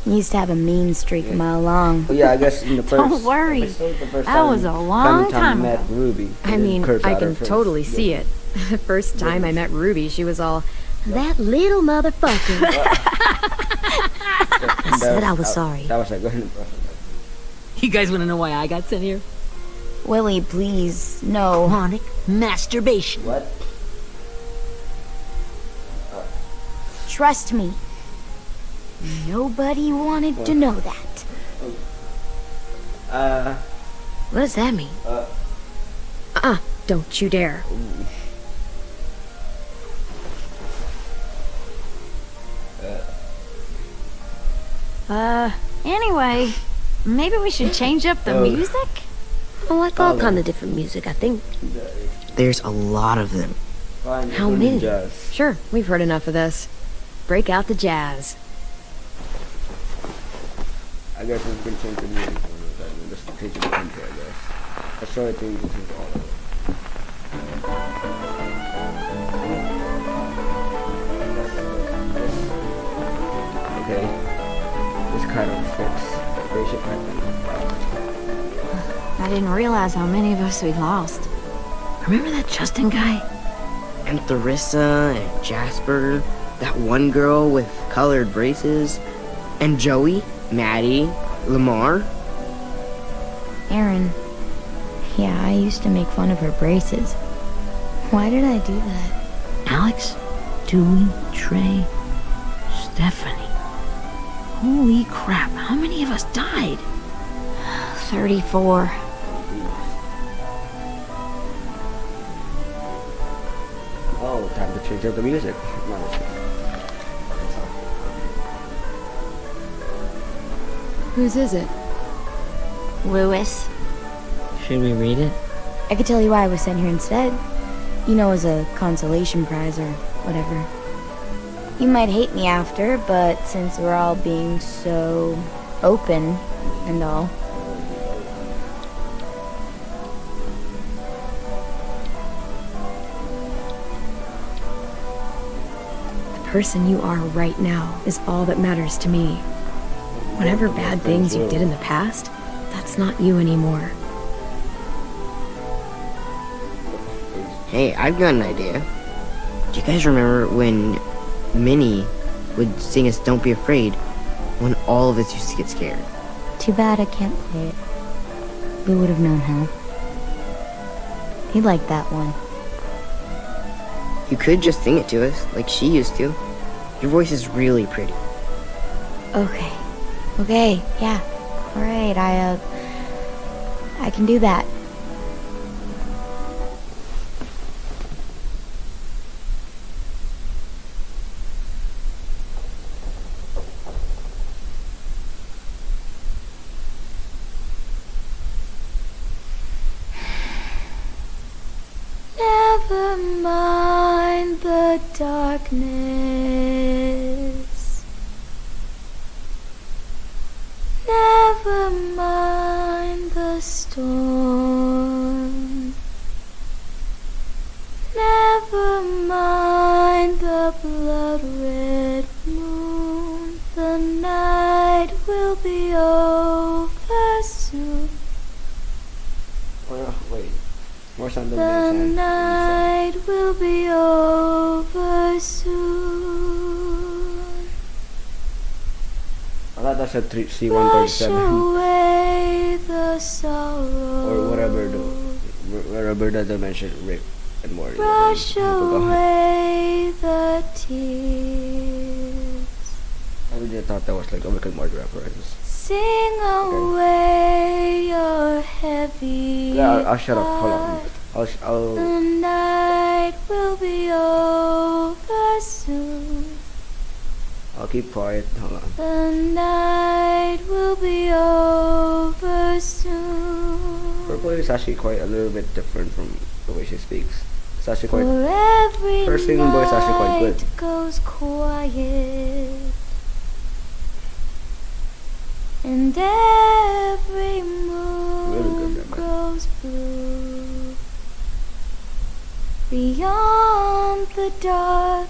He used to have a mean streak a mile long. Oh, yeah, I guess in the first Don't worry. episode, the first That time was a long Tom time met ago. Ruby. I mean, I can totally see it. The first time I met Ruby, she was all, that little motherfucker. I said I was sorry. That was a good impression. You guys want to know why I got sent here? Willie, please, no. Chronic masturbation. What? Trust me. Nobody wanted to know that. What does that mean? Don't you dare. Anyway, maybe we should change up the music? I like all kind of different music, I think. There's a lot of them. Fine, How including many? jazz. Sure, we've heard enough of this. Break out the jazz. I guess we can change the music. Just change the tempo, I guess. I saw it thing, you can change all of it. Okay. This kind of fits the spaceship pattern. I didn't realize how many of us we'd lost. Remember that Justin guy? And Theresa and Jasper, that one girl with colored braces, and Joey, Maddie, Lamar. Aaron. Yeah, I used to make fun of her braces. Why did I do that? Alex, Dewey, Trey, Stephanie. Holy crap, how many of us died? 34. Oh, time to change up the music. Whose is it? Lewis. Should we read it? I could tell you why I was sent here instead. You know, as a consolation prize or whatever. You might hate me after, but since we're all being so open and all. The person you are right now is all that matters to me. Whatever bad things you did in the past, that's not you anymore. Hey, I've got an idea. Do you guys remember when Minnie would sing us Don't Be Afraid when all of us used to get scared? Too bad I can't play it. We would have known how. He liked that one. You could just sing it to us, like she used to. Your voice is really pretty. Okay. Okay, yeah. Alright, I can do that. Never mind the darkness. Never mind the storm. Never mind the blood-red moon. The night will be over soon. Oh, wait. More sound than The this night will be over soon. I thought that's a Wash C137 away the sorrow. or wherever the dimension Rick and Morty. Brush away the tears. I really thought that was like a Rick and Morty reference. Sing away your heavy Yeah, I'll shut up. Hold on. heart. I'll The night will be over soon. I'll keep quiet. Hold on. The night will be over soon. Her voice is actually quite a little bit different from the way she speaks. It's actually quite. For every Her singing voice is actually quite good. night goes quiet, and every moon that man. grows blue. Beyond the dark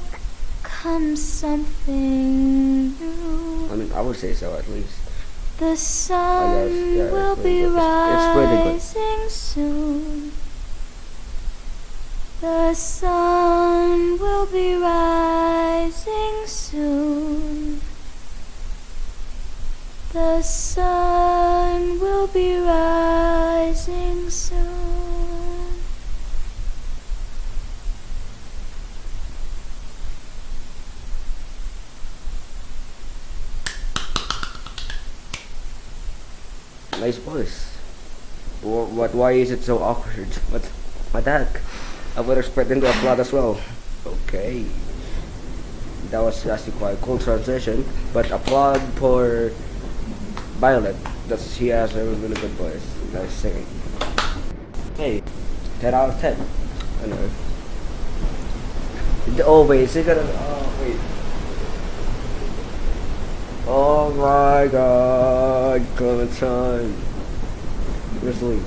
comes something new. I mean, I would say so at least. The sun yeah, will it's be pretty good. It's pretty good. rising soon. The sun will be rising soon. The sun will be rising soon. Nice voice. What? Why is it so awkward? What the heck? I would expect them to applaud as well. Okay. That was actually quite a cool transition. But applaud for Violet. She has a really good voice. Nice singing. Hey, 10 out of 10. I know. Oh wait, is it gonna? Oh wait. Oh my God, Clementine. Where's Lee?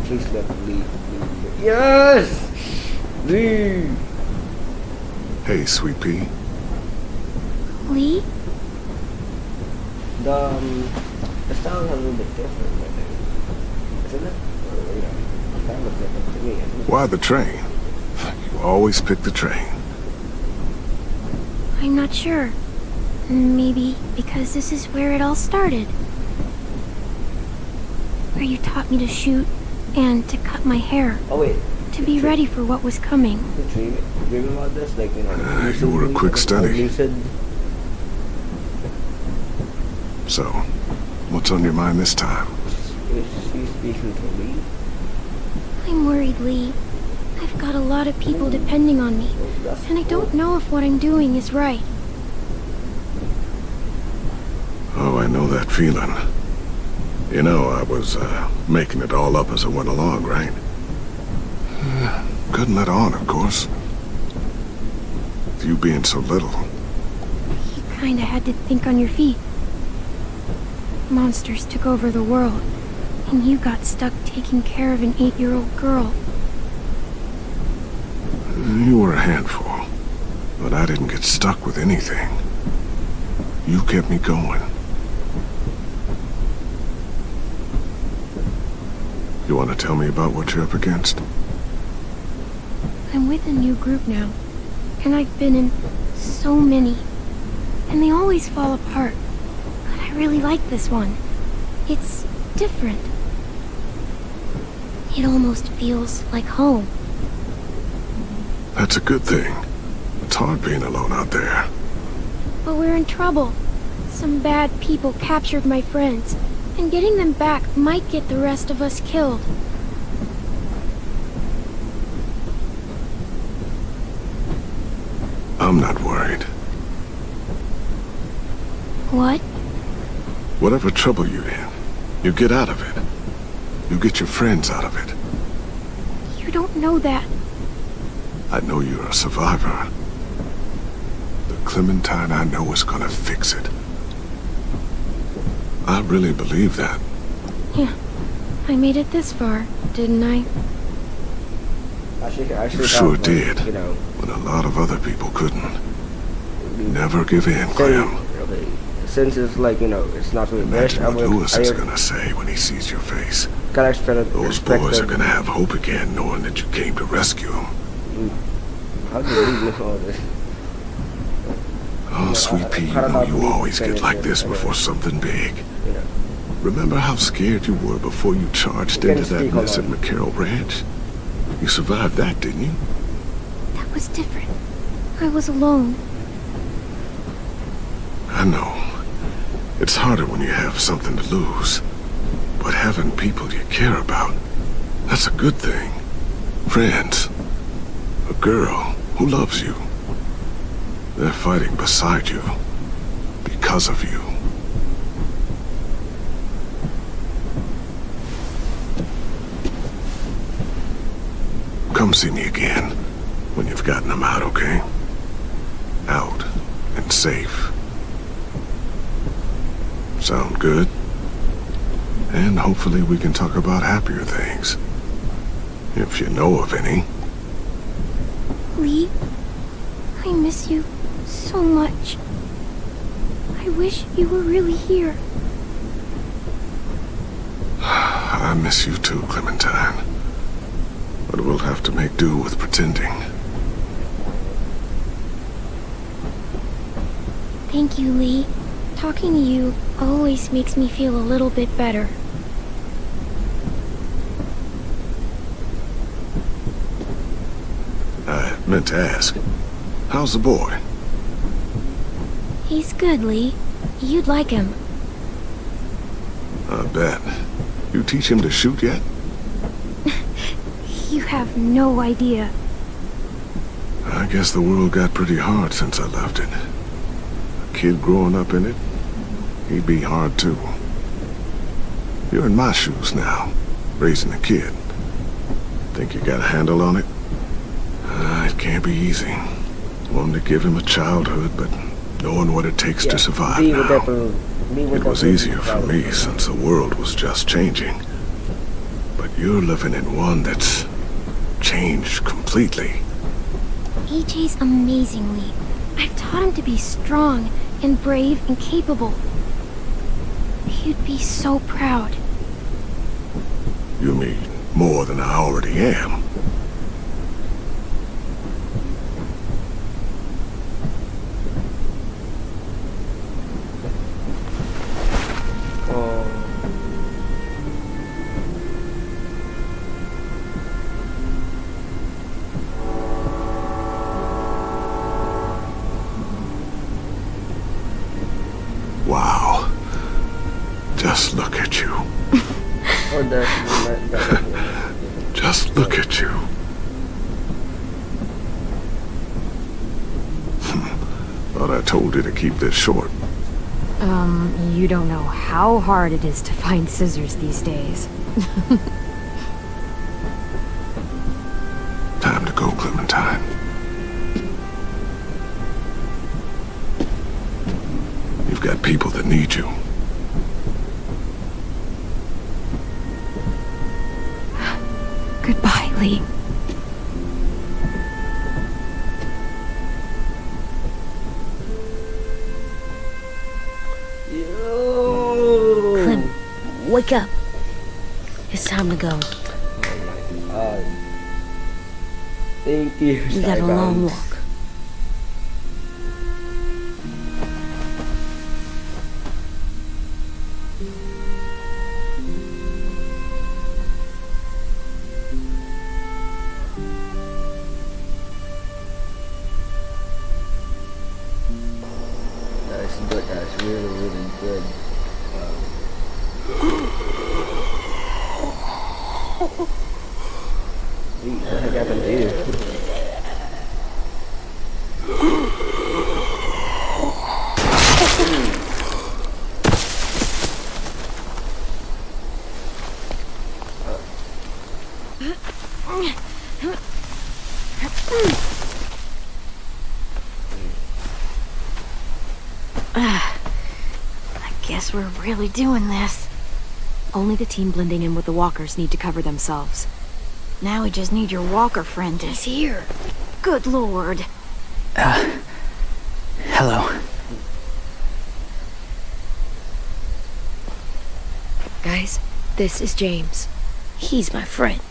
Please let Lee. Yes! Lee! Hey, Sweet Pea. Lee? The sound is a little bit different, I think. Isn't it? Or, the sound looks different to me. Why the train? You always pick the train. I'm not sure. Maybe because this is where it all started. Where you taught me to shoot and to cut my hair. Oh wait. To be ready for what was coming. Dream about this? Like, You were a quick study. Lucid. So, what's on your mind this time? Is she speaking to Lee? I'm worried, Lee. I've got a lot of people depending on me, and I don't know if what I'm doing is right. Oh, I know that feeling. You know, I was making it all up as I went along, right? Couldn't let on, of course. With you being so little. You kinda had to think on your feet. Monsters took over the world, and you got stuck taking care of an 8-year-old girl. You were a handful, but I didn't get stuck with anything. You kept me going. You want to tell me about what you're up against? I'm with a new group now, and I've been in so many, and they always fall apart. But I really like this one. It's different. It almost feels like home. That's a good thing. It's hard being alone out there. But we're in trouble. Some bad people captured my friends, and getting them back might get the rest of us killed. I'm not worried. What? Whatever trouble you're in, you get out of it. You get your friends out of it. You don't know that. I know you're a survivor. The Clementine I know is gonna fix it. I really believe that. Yeah, I made it this far, didn't I? You sure did. When a lot of other people couldn't. Never give in, Clem. Okay, since it's like, it's not really Imagine what Lewis is gonna say when he sees your face. Those boys are gonna have hope again, knowing that you came to rescue them. How do you know all this? Oh, Sweet Pea, you know you always get like this before something big. Remember how scared you were before you charged into that mess at McCarroll Ranch? You survived that, didn't you? That was different. I was alone. I know. It's harder when you have something to lose. But having people you care about, that's a good thing. Friends. A girl who loves you. They're fighting beside you. Because of you. see me again when you've gotten them out, okay? Out and safe. Sound good? And hopefully we can talk about happier things. If you know of any. Lee, I miss you so much. I wish you were really here. I miss you too, Clementine. But we'll have to make do with pretending. Thank you, Lee. Talking to you always makes me feel a little bit better. I meant to ask, how's the boy? He's good, Lee. You'd like him. I bet. You teach him to shoot yet? You have no idea. I guess the world got pretty hard since I left it. A kid growing up in it, he'd be hard too. You're in my shoes now, raising a kid. Think you got a handle on it? It can't be easy. Wanting to give him a childhood, but knowing what it takes to survive now. It was easier for me since the world was just changing. But you're living in one that's changed completely. AJ's amazing, Lee. I've taught him to be strong and brave and capable. He'd be so proud. You mean more than I already am? Wow. Just look at you. Just look at you. Thought I told you to keep this short. You don't know how hard it is to find scissors these days. Time to go, Clementine. You've got people that need you. Goodbye, Lee. Clem, wake up. It's time to go. Thank you, We got a long SKYBOUND. walk. That's good. That's really, really good. What the heck happened to you? I guess we're really doing this. Only the team blending in with the walkers need to cover themselves. Now we just need your walker friend to... He's here. Good lord. Hello. Guys, this is James. He's my friend.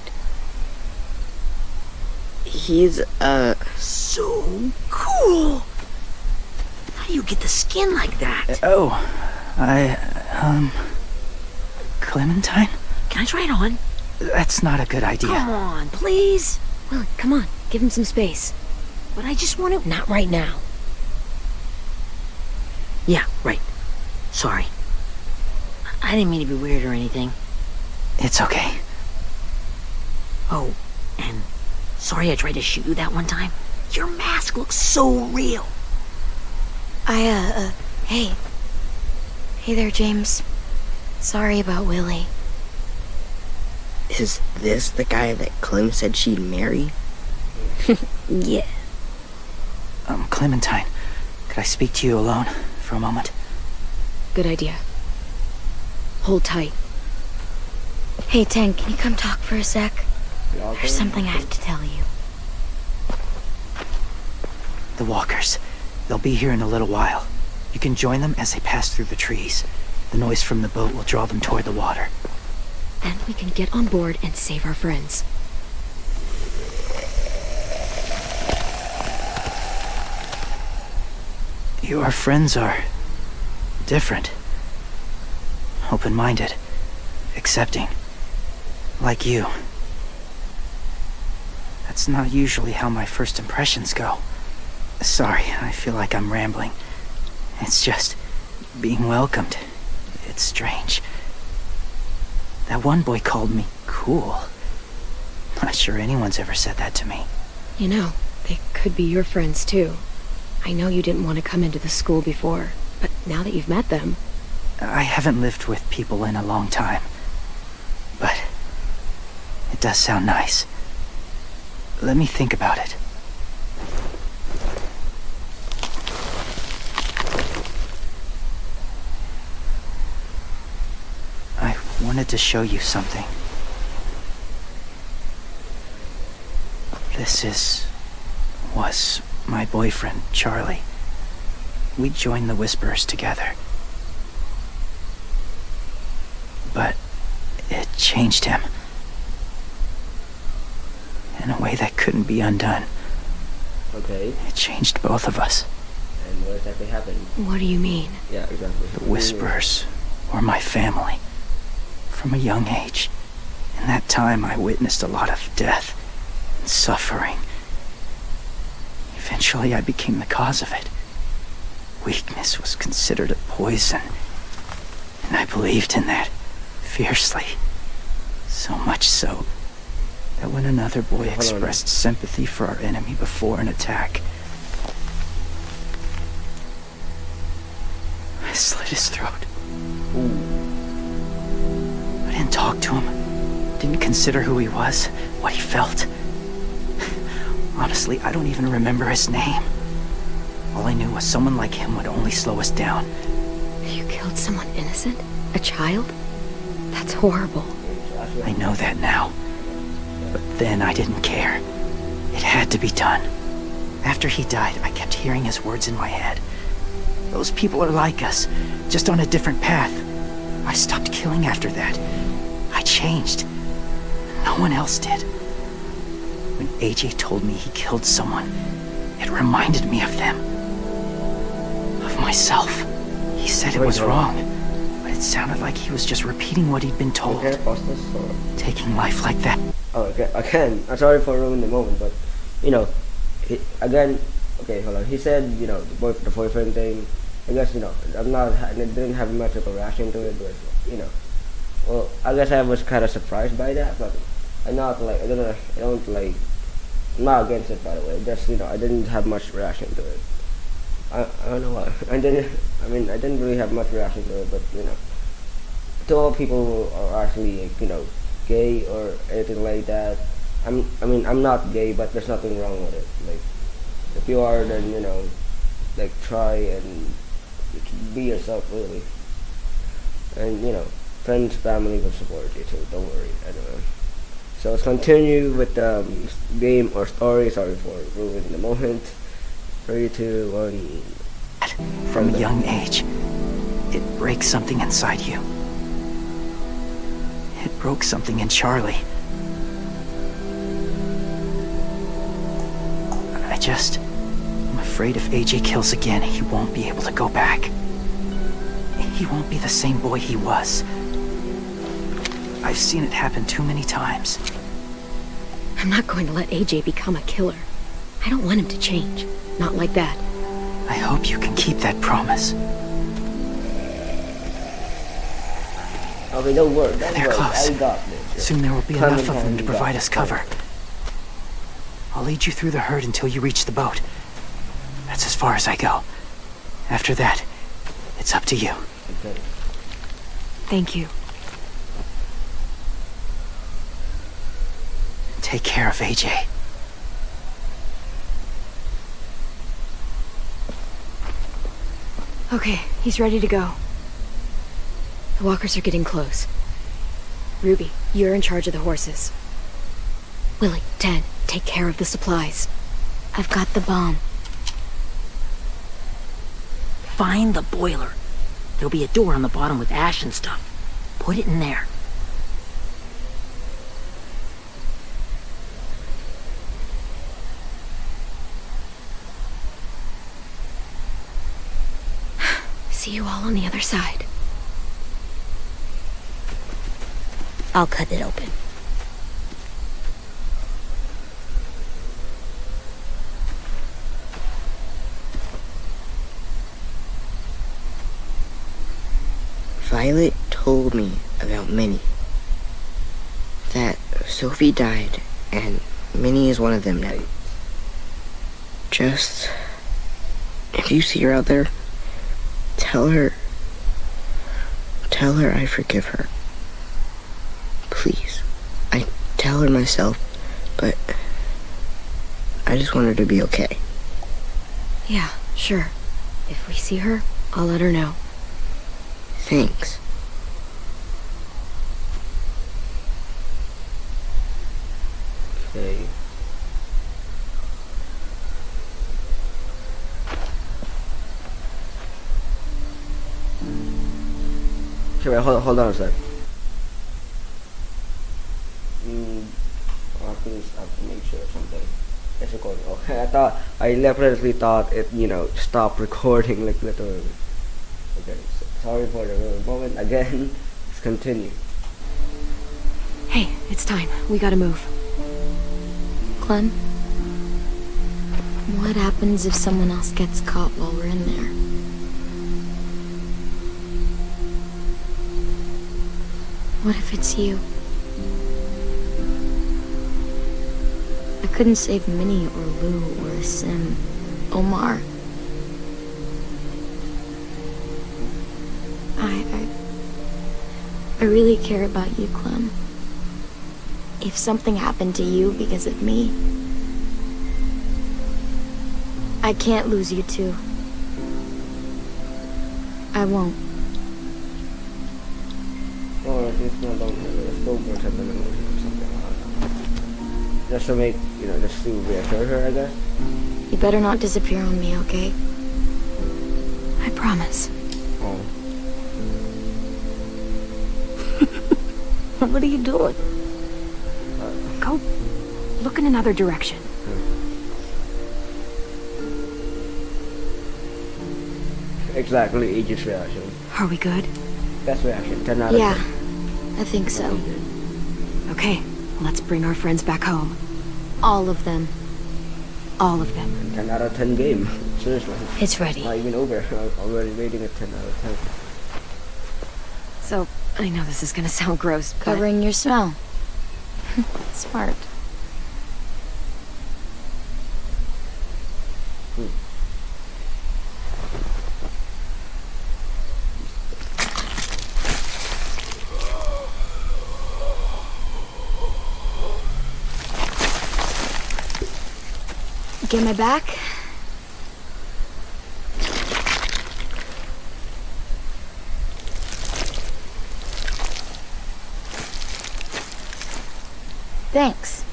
He's, So cool. How do you get the skin like that? Clementine? Can I try it on? That's not a good idea. Come on, please. Willie, come on. Give him some space. But I just want to... Not right now. Yeah, right. Sorry. I didn't mean to be weird or anything. It's okay. Oh, and sorry I tried to shoot you that one time. Your mask looks so real. Hey. Hey there, James. Sorry about Willie. is this the guy that Clem said she'd marry? Yeah. Clementine, could I speak to you alone for a moment? Good idea. Hold tight. Hey, Tank, can you come talk for a sec? There's something I have to tell you. The walkers. They'll be here in a little while. You can join them as they pass through the trees. The noise from the boat will draw them toward the water. Then we can get on board and save our friends. Your friends are different. Open-minded. Accepting. Like you. That's not usually how my first impressions go. Sorry, I feel like I'm rambling. It's just being welcomed. It's strange. That one boy called me cool. Not sure anyone's ever said that to me. You know, they could be your friends too. I know you didn't want to come into the school before, but now that you've met them... I haven't lived with people in a long time. But it does sound nice. Let me think about it. I wanted to show you something. This was my boyfriend, Charlie. We joined the Whisperers together. But it changed him. In a way that couldn't be undone. Okay. It changed both of us. And what exactly happened? What do you mean? Yeah, exactly. The Whisperers were my family. From a young age. In that time, I witnessed a lot of death and suffering. Eventually, I became the cause of it. Weakness was considered a poison. And I believed in that. Fiercely. So much so that when another boy expressed sympathy for our enemy before an attack, I slit his throat. I didn't talk to him. Didn't consider who he was, what he felt. Honestly, I don't even remember his name. All I knew was someone like him would only slow us down. You killed someone innocent? A child? That's horrible. I know that now. But then I didn't care. It had to be done. After he died, I kept hearing his words in my head. Those people are like us, just on a different path. I stopped killing after that. I changed. No one else did. When AJ told me he killed someone, it reminded me of them. Of myself. He said it was wrong, but it sounded like he was just repeating what he'd been told. Okay, pause this or... Taking life like that. Oh, okay, again, I'm sorry for ruining the moment, but, you know, again, okay, hold on. He said, you know, the boyfriend thing. I guess, you know, I didn't have much of a reaction to it, but, you know, well, I guess I was kind of surprised by that, but I'm not, like, I'm not against it, by the way, just, you know, I didn't have much reaction to it. I don't know why. I didn't really have much reaction to it, but, you know, to all people who are actually, you know, gay or anything like that, I'm not gay, but there's nothing wrong with it. Like, if you are, then, you know, like, try and be yourself, really. And, you know, friends, family will support you too, don't worry, anyway. So let's continue with the game or story. Sorry for ruining the moment. 3, 2, 1. From a young age, it breaks something inside you. It broke something in Charlie. I'm afraid if AJ kills again, he won't be able to go back. He won't be the same boy he was. I've seen it happen too many times. I'm not going to let AJ become a killer. I don't want him to change. Not like that. I hope you can keep that promise. Okay, don't worry. They're close. I got this. Soon there will be enough of them to provide us cover. I'll lead you through the herd until you reach the boat. That's as far as I go. After that, it's up to you. Okay. Thank you. Take care of AJ. Okay, he's ready to go. The walkers are getting close. Ruby, you're in charge of the horses. Willie, Ted, take care of the supplies. I've got the bomb. Find the boiler. There'll be a door on the bottom with ash and stuff. Put it in there. See you all on the other side. I'll cut it open. Violet told me about Minnie. That Sophie died, and Minnie is one of them now. Just... if you see her out there, tell her I forgive her. Please. I tell her myself, but I just want her to be okay. Yeah, sure. If we see her, I'll let her know. Thanks. Okay. Okay, wait, hold on a sec. I have to make sure of something. It's recording. Okay, I definitely thought it, stopped recording like literally. Okay, so sorry for the moment. Again, let's continue. Hey, it's time. We gotta move. Clem? What happens if someone else gets caught while we're in there? What if it's you? I couldn't save Minnie or Lou or Sim, Omar. I really care about you, Clem. If something happened to you because of me, I can't lose you too. I won't. Or it's no longer still protect the emotion or something. Just to make, just to reassure her, I guess. You better not disappear on me, okay? I promise. Oh. What are you doing? Go look in another direction. Exactly, Aegis reaction. Are we good? Best reaction, 10 out of 10. Yeah, I think so. Okay, let's bring our friends back home. All of them. All of them. 10 out of 10 game. Seriously. It's ready. Not even over. I'm already rating it 10 out of 10. So, I know this is gonna sound gross, but... Covering your smell. Smart. Get my back? Thanks.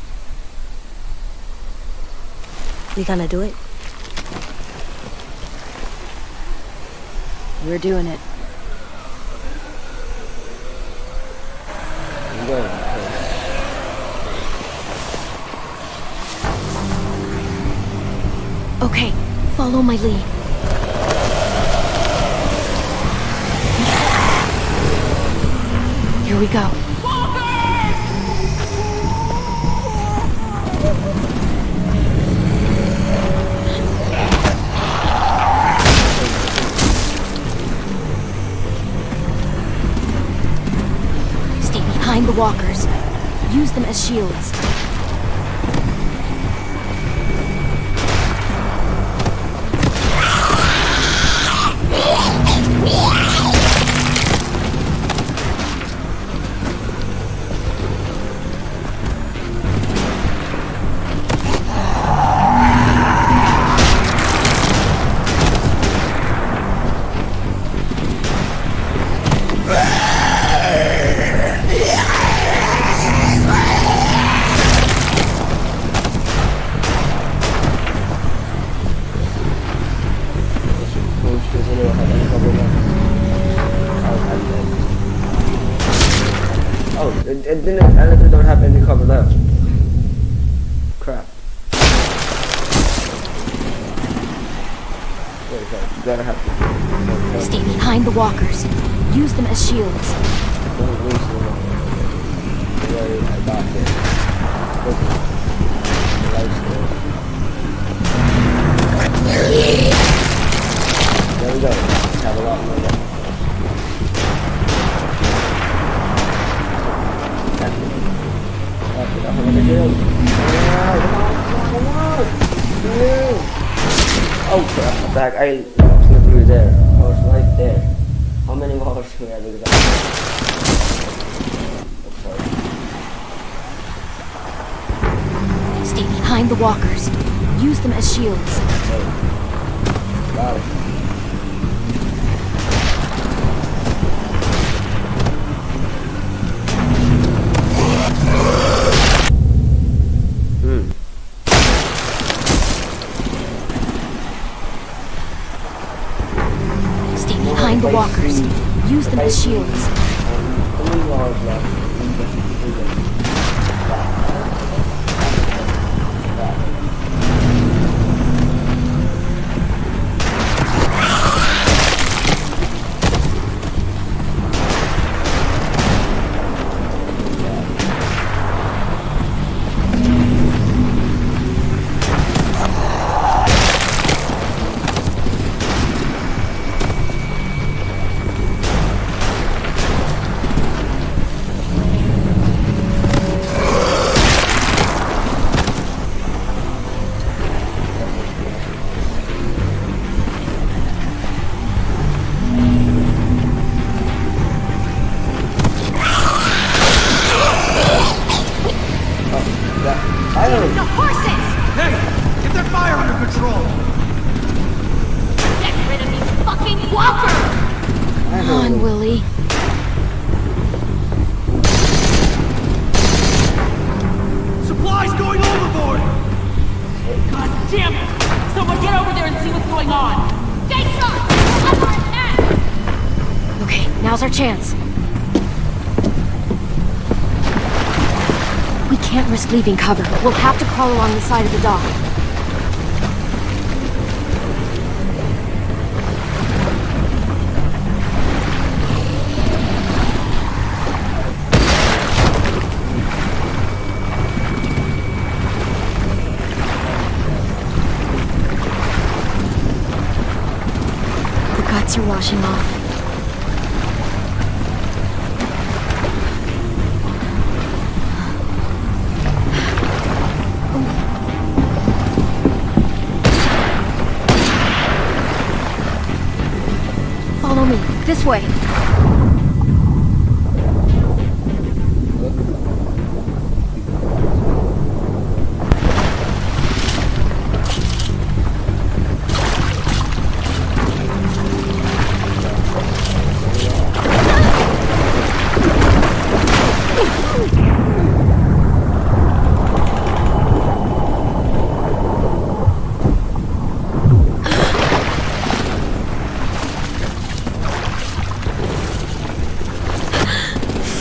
We gonna do it? We're doing it. I'm going. Okay, follow my lead. Here we go. Stay behind the walkers. Use them as shields. it didn't. I literally don't have any cover left. Crap. Wait, sorry. You gotta have to. Stay behind the walkers. Use them as shields. Don't lose the one. I got this. Okay. The light's there. There we go. Have a lot more left. That's it. That's it. I'm gonna get it. Come on. Oh crap, back. I was literally there. I was right there. How many walls do we have? Stay behind the walkers. Use them as shields. Got it. Stay behind the walkers. Use them as shields. 3 walls left. The horses! Hey! Get their fire under control! Get rid of these fucking walkers! Come on, Willie. Supplies going overboard! God damn it! Someone get over there and see what's going on! Stay sharp! Under attack! Okay, now's our chance. We can't risk leaving cover. We'll have to crawl along the side of the dock. The guts are washing off. Follow me. This way.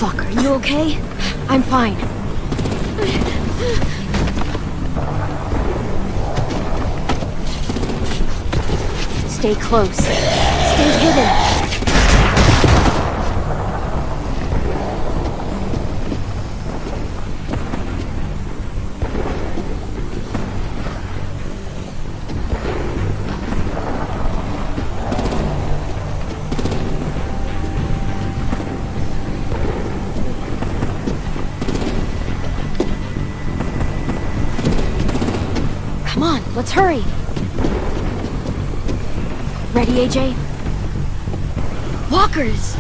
Fuck, are you okay? I'm fine. Stay close. Stay hidden. Come on, let's hurry. Ready, AJ? Walkers!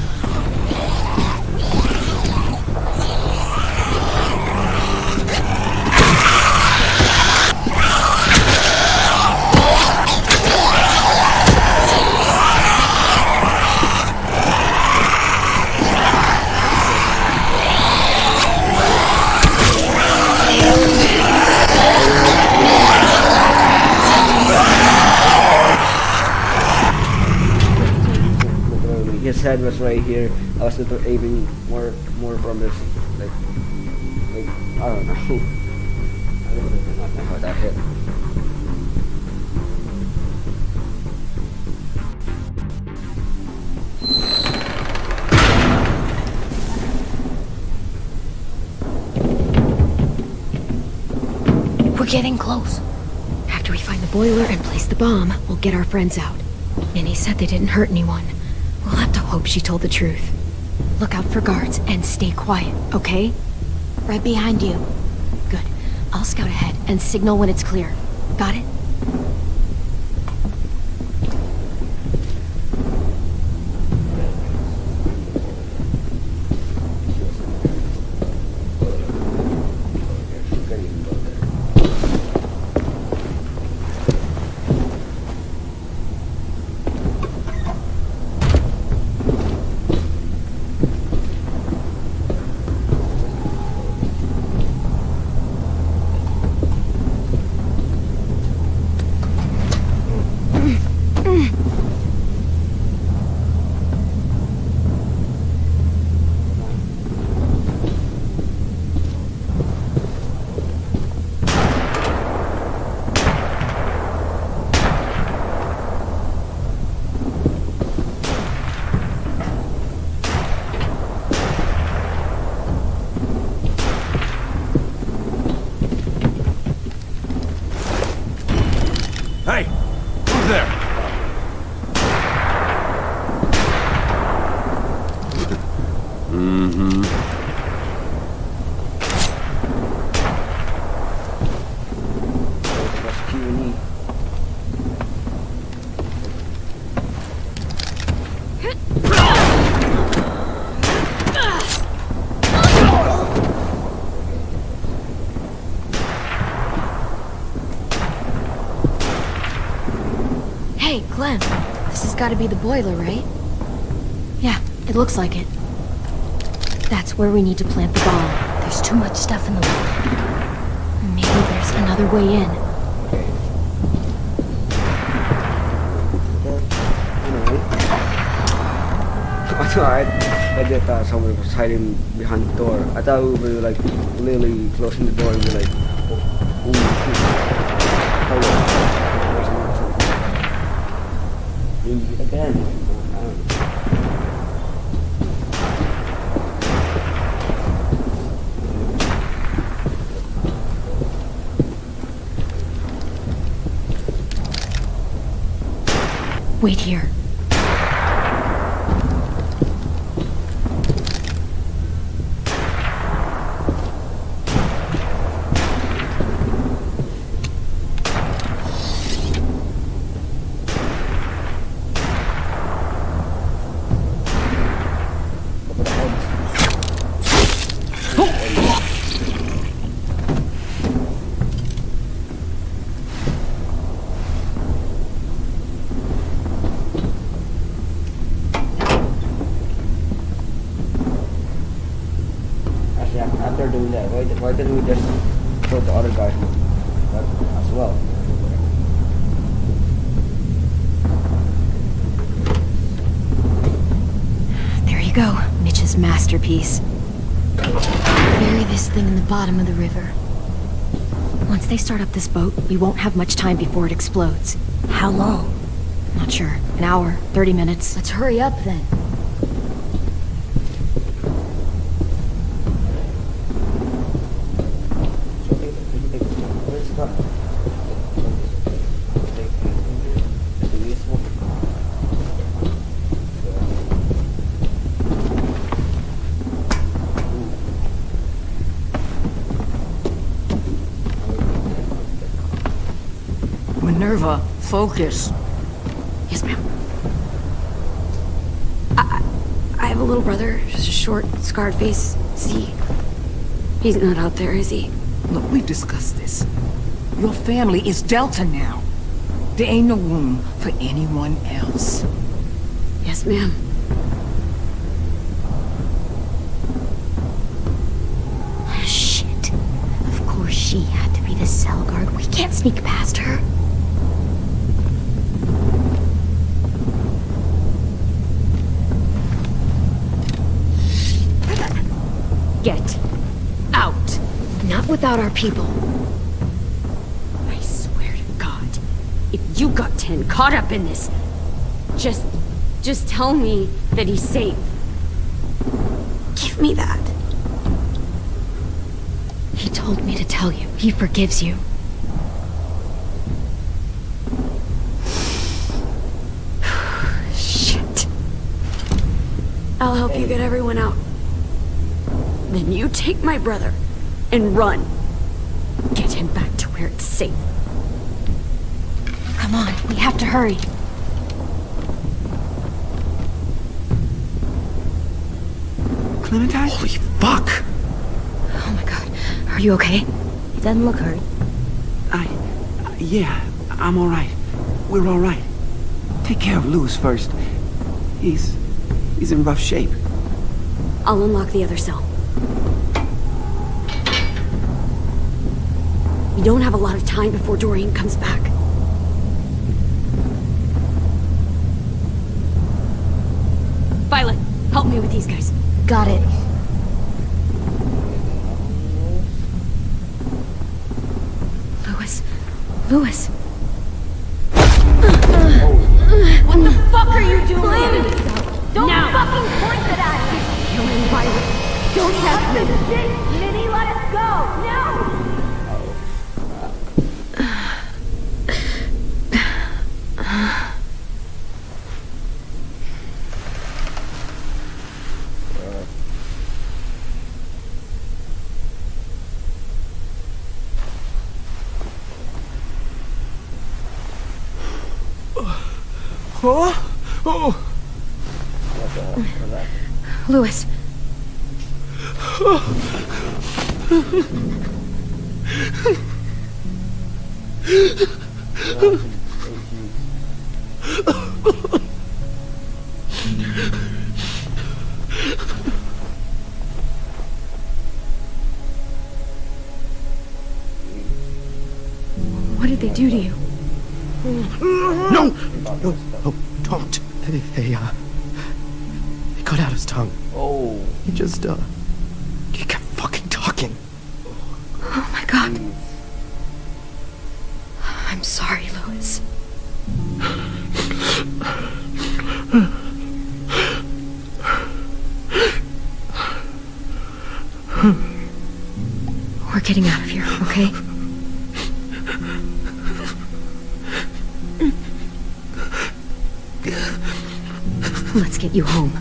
His head was right here. I was literally aiming more from his like I don't know. I really do not know how that hit. We're getting close. After we find the boiler and place the bomb, we'll get our friends out. Minnie said they didn't hurt anyone. We'll have to hope she told the truth. Look out for guards and stay quiet, okay? Right behind you. Good. I'll scout ahead and signal when it's clear. Got it? Hey! Who's there? Q&E. Hey, Clem. This has got to be the boiler, right? Yeah, it looks like it. That's where we need to plant the bomb. There's too much stuff in the way. Maybe there's another way in. I thought I thought someone was hiding behind the door. I thought we were like literally closing the door and be like, oh, ooh, again. I don't know. Wait here. After doing that, why didn't we just kill the other guy as well? There you go, Mitch's masterpiece. Bury this thing in the bottom of the river. Once they start up this boat, we won't have much time before it explodes. How long? Not sure. An hour, 30 minutes. Let's hurry up then. Minerva, focus. Yes, ma'am. I have a little brother, just a short, scarred face. He's not out there, is he? Look, we discussed this. Your family is Delta now. There ain't no room for anyone else. Yes, ma'am. Shit. Of course she had to be the cell guard. We can't sneak past her. Get out Not without our people. I swear to God, if you got 10 caught up in this, just tell me that he's safe. Give me that. He told me to tell you. He forgives you. Shit. I'll help you get everyone out. Then you take my brother and run. Get him back to where it's safe. Come on, we have to hurry. Clementine? Holy fuck! Oh my god. Are you okay? He doesn't look hurt. Yeah, I'm alright. We're alright. Take care of Louis first. He's in rough shape. I'll unlock the other cell. We don't have a lot of time before Dorian comes back. Violet, help me with these guys. Got it. Louis. What the fuck are you doing? Don't fucking point that at me! Killing Violet. Don't test me. Shit, Minnie, let us go! No! Louis. What did they do to you? No, don't. They cut out his tongue. Oh. He just, he kept fucking talking. Oh my god. I'm sorry, Louis. We're getting out of here, okay? Let's get you home.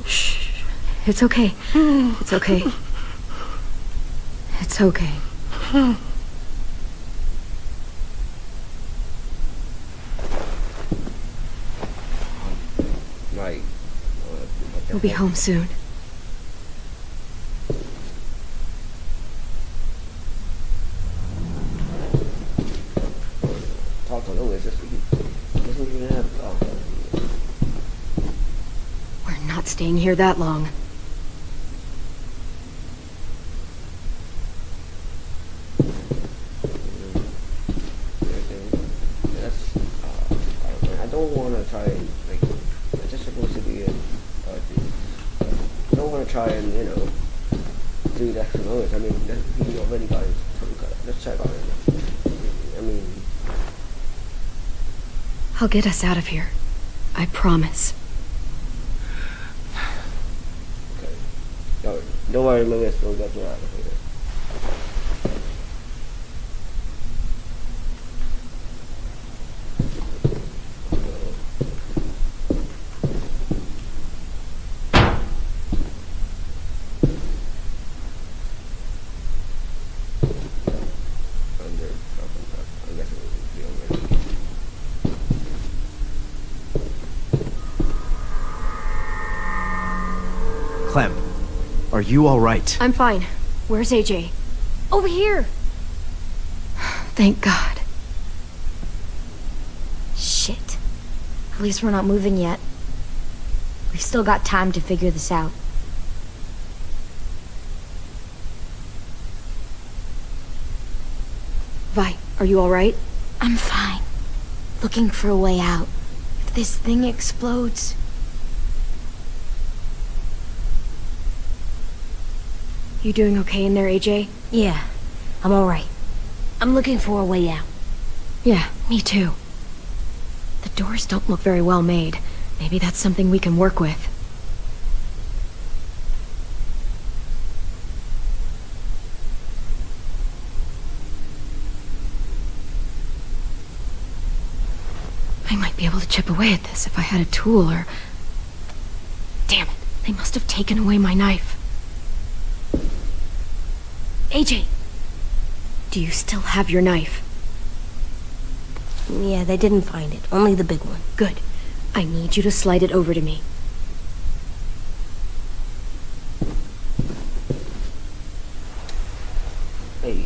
Shh. It's okay. It's okay. It's okay. Right. We'll be home soon. Talk to Louis. This we can have. We're not staying here that long. I don't want to try and like. It's just supposed to be a. I don't want to try and do that to Louis. I mean, he already got his tongue cut. Let's check on it. I mean. I'll get us out of here. I promise. Okay. No, don't worry, Louis. We'll get you out of here. Clem, are you all right? I'm fine. Where's AJ? Over here! Thank God. Shit. At least we're not moving yet. We've still got time to figure this out. Vi, are you alright? I'm fine. Looking for a way out. If this thing explodes, You doing okay in there, AJ? Yeah, I'm alright. I'm looking for a way out. Yeah, me too. The doors don't look very well made. Maybe that's something we can work with. I might be able to chip away at this if I had a tool or... Damn it, they must have taken away my knife. AJ, do you still have your knife? Yeah, they didn't find it. Only the big one. Good. I need you to slide it over to me. Hey.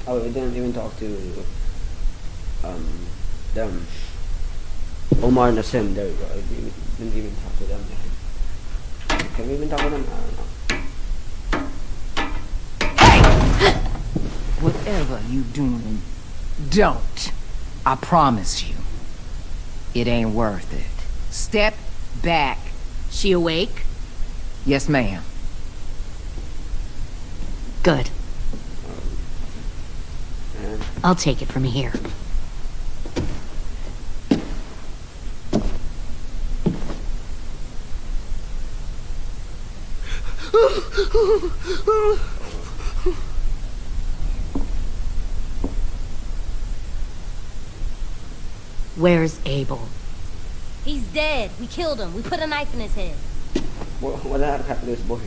Oh, we didn't even talk to them. Omar and Asim, there we go. We didn't even talk to them. Can we even talk to them? I don't know. Whatever you doing, don't. I promise you. It ain't worth it. Step back. She awake? Yes, ma'am. Good. And I'll take it from here. Where's Abel? He's dead. We killed him. We put a knife in his head. what the heck happened to his boys?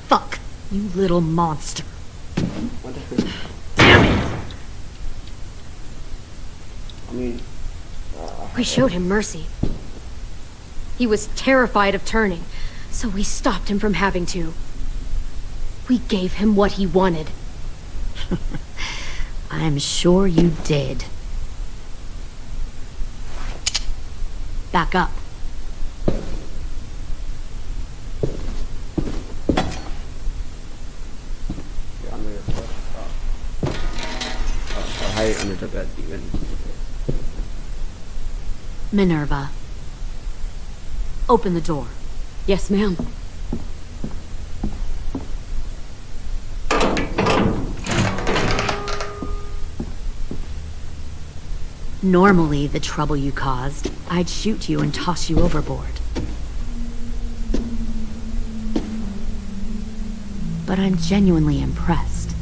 Fuck, you little monster. What the heck? Damn it! I mean... We showed him mercy. He was terrified of turning, so we stopped him from having to. We gave him what he wanted. I'm sure you did. Back up. You're under the bed. Hide under the bed even. Minerva. Open the door. Yes, ma'am. Normally, the trouble you caused, I'd shoot you and toss you overboard. But I'm genuinely impressed.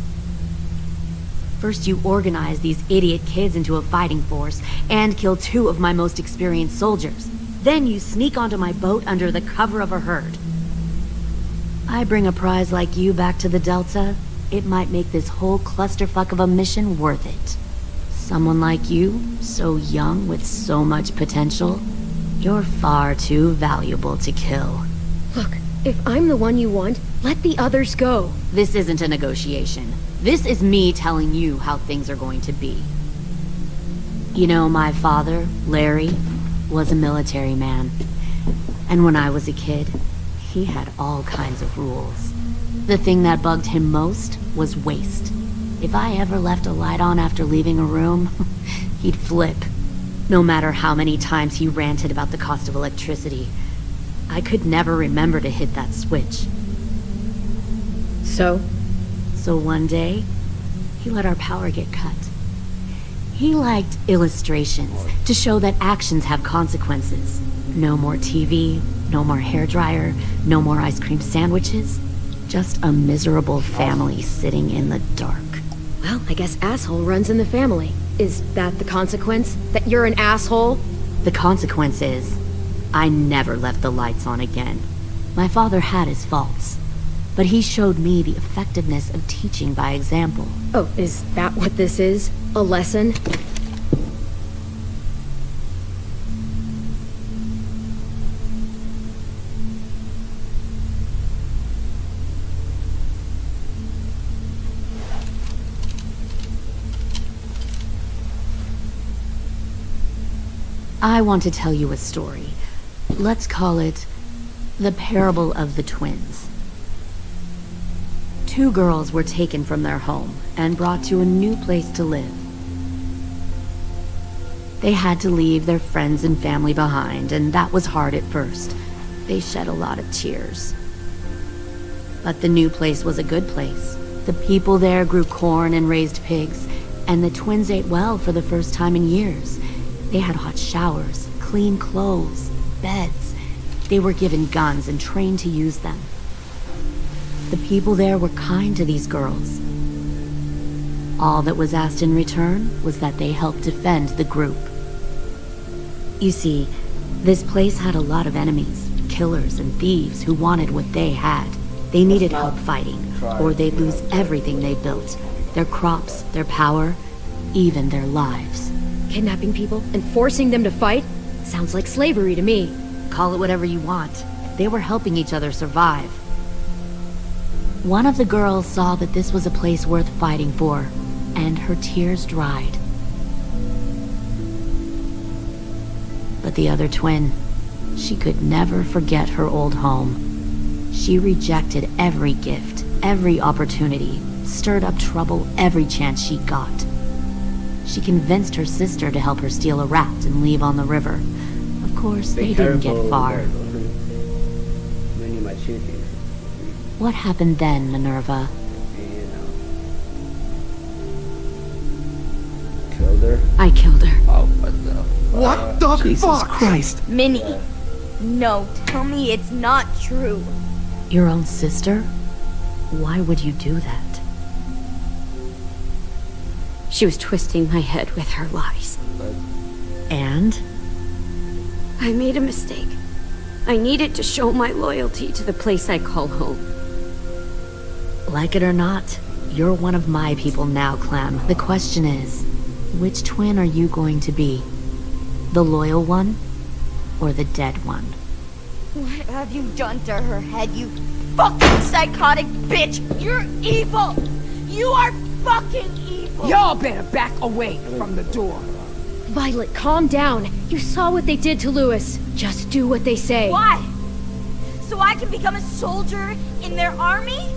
First, you organize these idiot kids into a fighting force and kill 2 of my most experienced soldiers. Then you sneak onto my boat under the cover of a herd. I bring a prize like you back to the Delta, it might make this whole clusterfuck of a mission worth it. Someone like you, so young with so much potential, you're far too valuable to kill. Look, if I'm the one you want, let the others go. This isn't a negotiation. This is me telling you how things are going to be. You know, my father, Larry, was a military man. And when I was a kid, he had all kinds of rules. The thing that bugged him most was waste. If I ever left a light on after leaving a room, he'd flip. No matter how many times he ranted about the cost of electricity, I could never remember to hit that switch. So one day, he let our power get cut. He liked illustrations to show that actions have consequences. No more TV, no more hairdryer, no more ice cream sandwiches. Just a miserable family sitting in the dark. Well, I guess asshole runs in the family. Is that the consequence? That you're an asshole? The consequence is, I never left the lights on again. My father had his faults, but he showed me the effectiveness of teaching by example. Oh, is that what this is? A lesson? I want to tell you a story. Let's call it the Parable of the Twins. Two girls were taken from their home and brought to a new place to live. They had to leave their friends and family behind, and that was hard at first. They shed a lot of tears. But the new place was a good place. The people there grew corn and raised pigs, and the twins ate well for the first time in years. They had hot showers, clean clothes, beds. They were given guns and trained to use them. The people there were kind to these girls. All that was asked in return was that they help defend the group. You see, this place had a lot of enemies, killers and thieves who wanted what they had. They needed help fighting, or they'd lose everything they built. Their crops, their power, even their lives. Kidnapping people and forcing them to fight? Sounds like slavery to me. Call it whatever you want. They were helping each other survive. One of the girls saw that this was a place worth fighting for, and her tears dried. But the other twin, she could never forget her old home. She rejected every gift, every opportunity, stirred up trouble every chance she got. She convinced her sister to help her steal a raft and leave on the river. Of course, they didn't get far. What happened then, Minerva? Killed her? I killed her. Oh, what the What the Jesus Christ? Minnie, no, tell me it's not true. Your own sister? Why would you do that? She was twisting my head with her lies. And? I made a mistake. I needed to show my loyalty to the place I call home. Like it or not, you're one of my people now, Clem. The question is, which twin are you going to be? The loyal one, or the dead one? What have you done to her head, you fucking psychotic bitch? You're evil! You are fucking evil! Y'all better back away from the door. Violet, calm down. You saw what they did to Louis. Just do what they say. Why? So I can become a soldier in their army?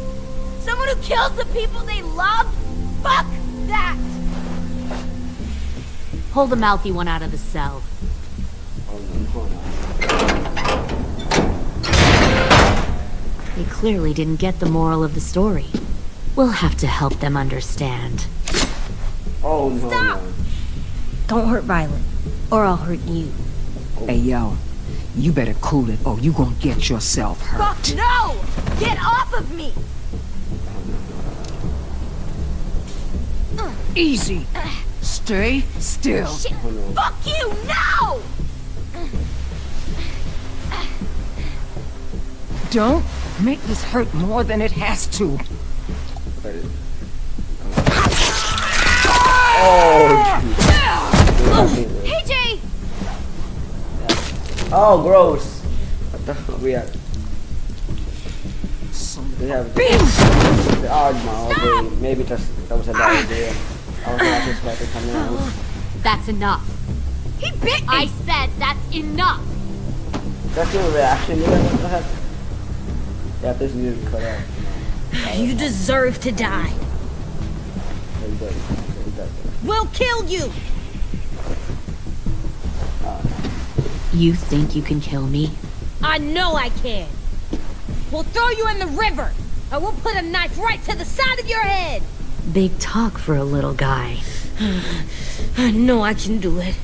Someone who kills the people they love? Fuck that! Pull the mouthy one out of the cell. They clearly didn't get the moral of the story. We'll have to help them understand. Oh no. Stop! No. Don't hurt Violet, or I'll hurt you. Hey, yo. You better cool it or you gonna get yourself hurt. Fuck no! Get off of me! Easy. Stay still. Shit! Fuck you! No! Don't make this hurt more than it has to. Hey, Jay! Oh, gross. What the hell we have? We have the odd mouth. Maybe that was a bad idea. I was not expecting something else. That's enough. He bit me! I said that's enough. That's your reaction. You know what the heck? Yeah, this needs to cut off. You deserve to die. We'll kill you! You think you can kill me? I know I can. We'll throw you in the river. I will put a knife right to the side of your head. Big talk for a little guy. I know I can do it.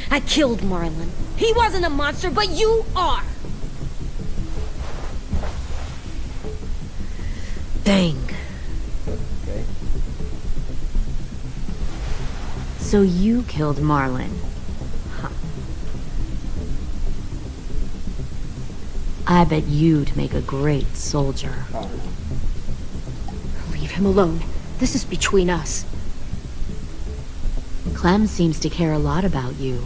I killed Marlon. He wasn't a monster, but you are. Dang. Okay. So you killed Marlon. Huh. I bet you'd make a great soldier. Leave him alone. This is between us. Clem seems to care a lot about you.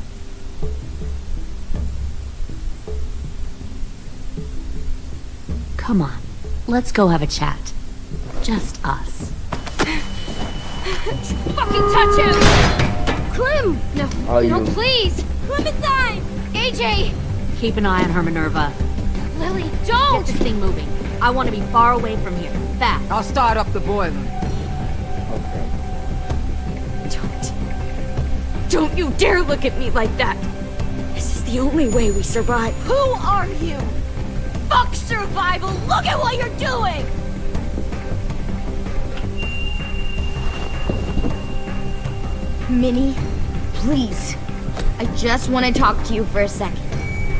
Come on, let's go have a chat. Just us. Fucking touch him! Clem! No, Oh, no, you. please! Clementine! AJ! Keep an eye on her, Minerva. Lily, Get don't! this thing moving. I want to be far away from here. Fast. I'll start up the boiler. Okay. Don't you dare look at me like that! This is the only way we survive. Who are you? Fuck survival! Look at what you're doing! Minnie, please. I just want to talk to you for a second.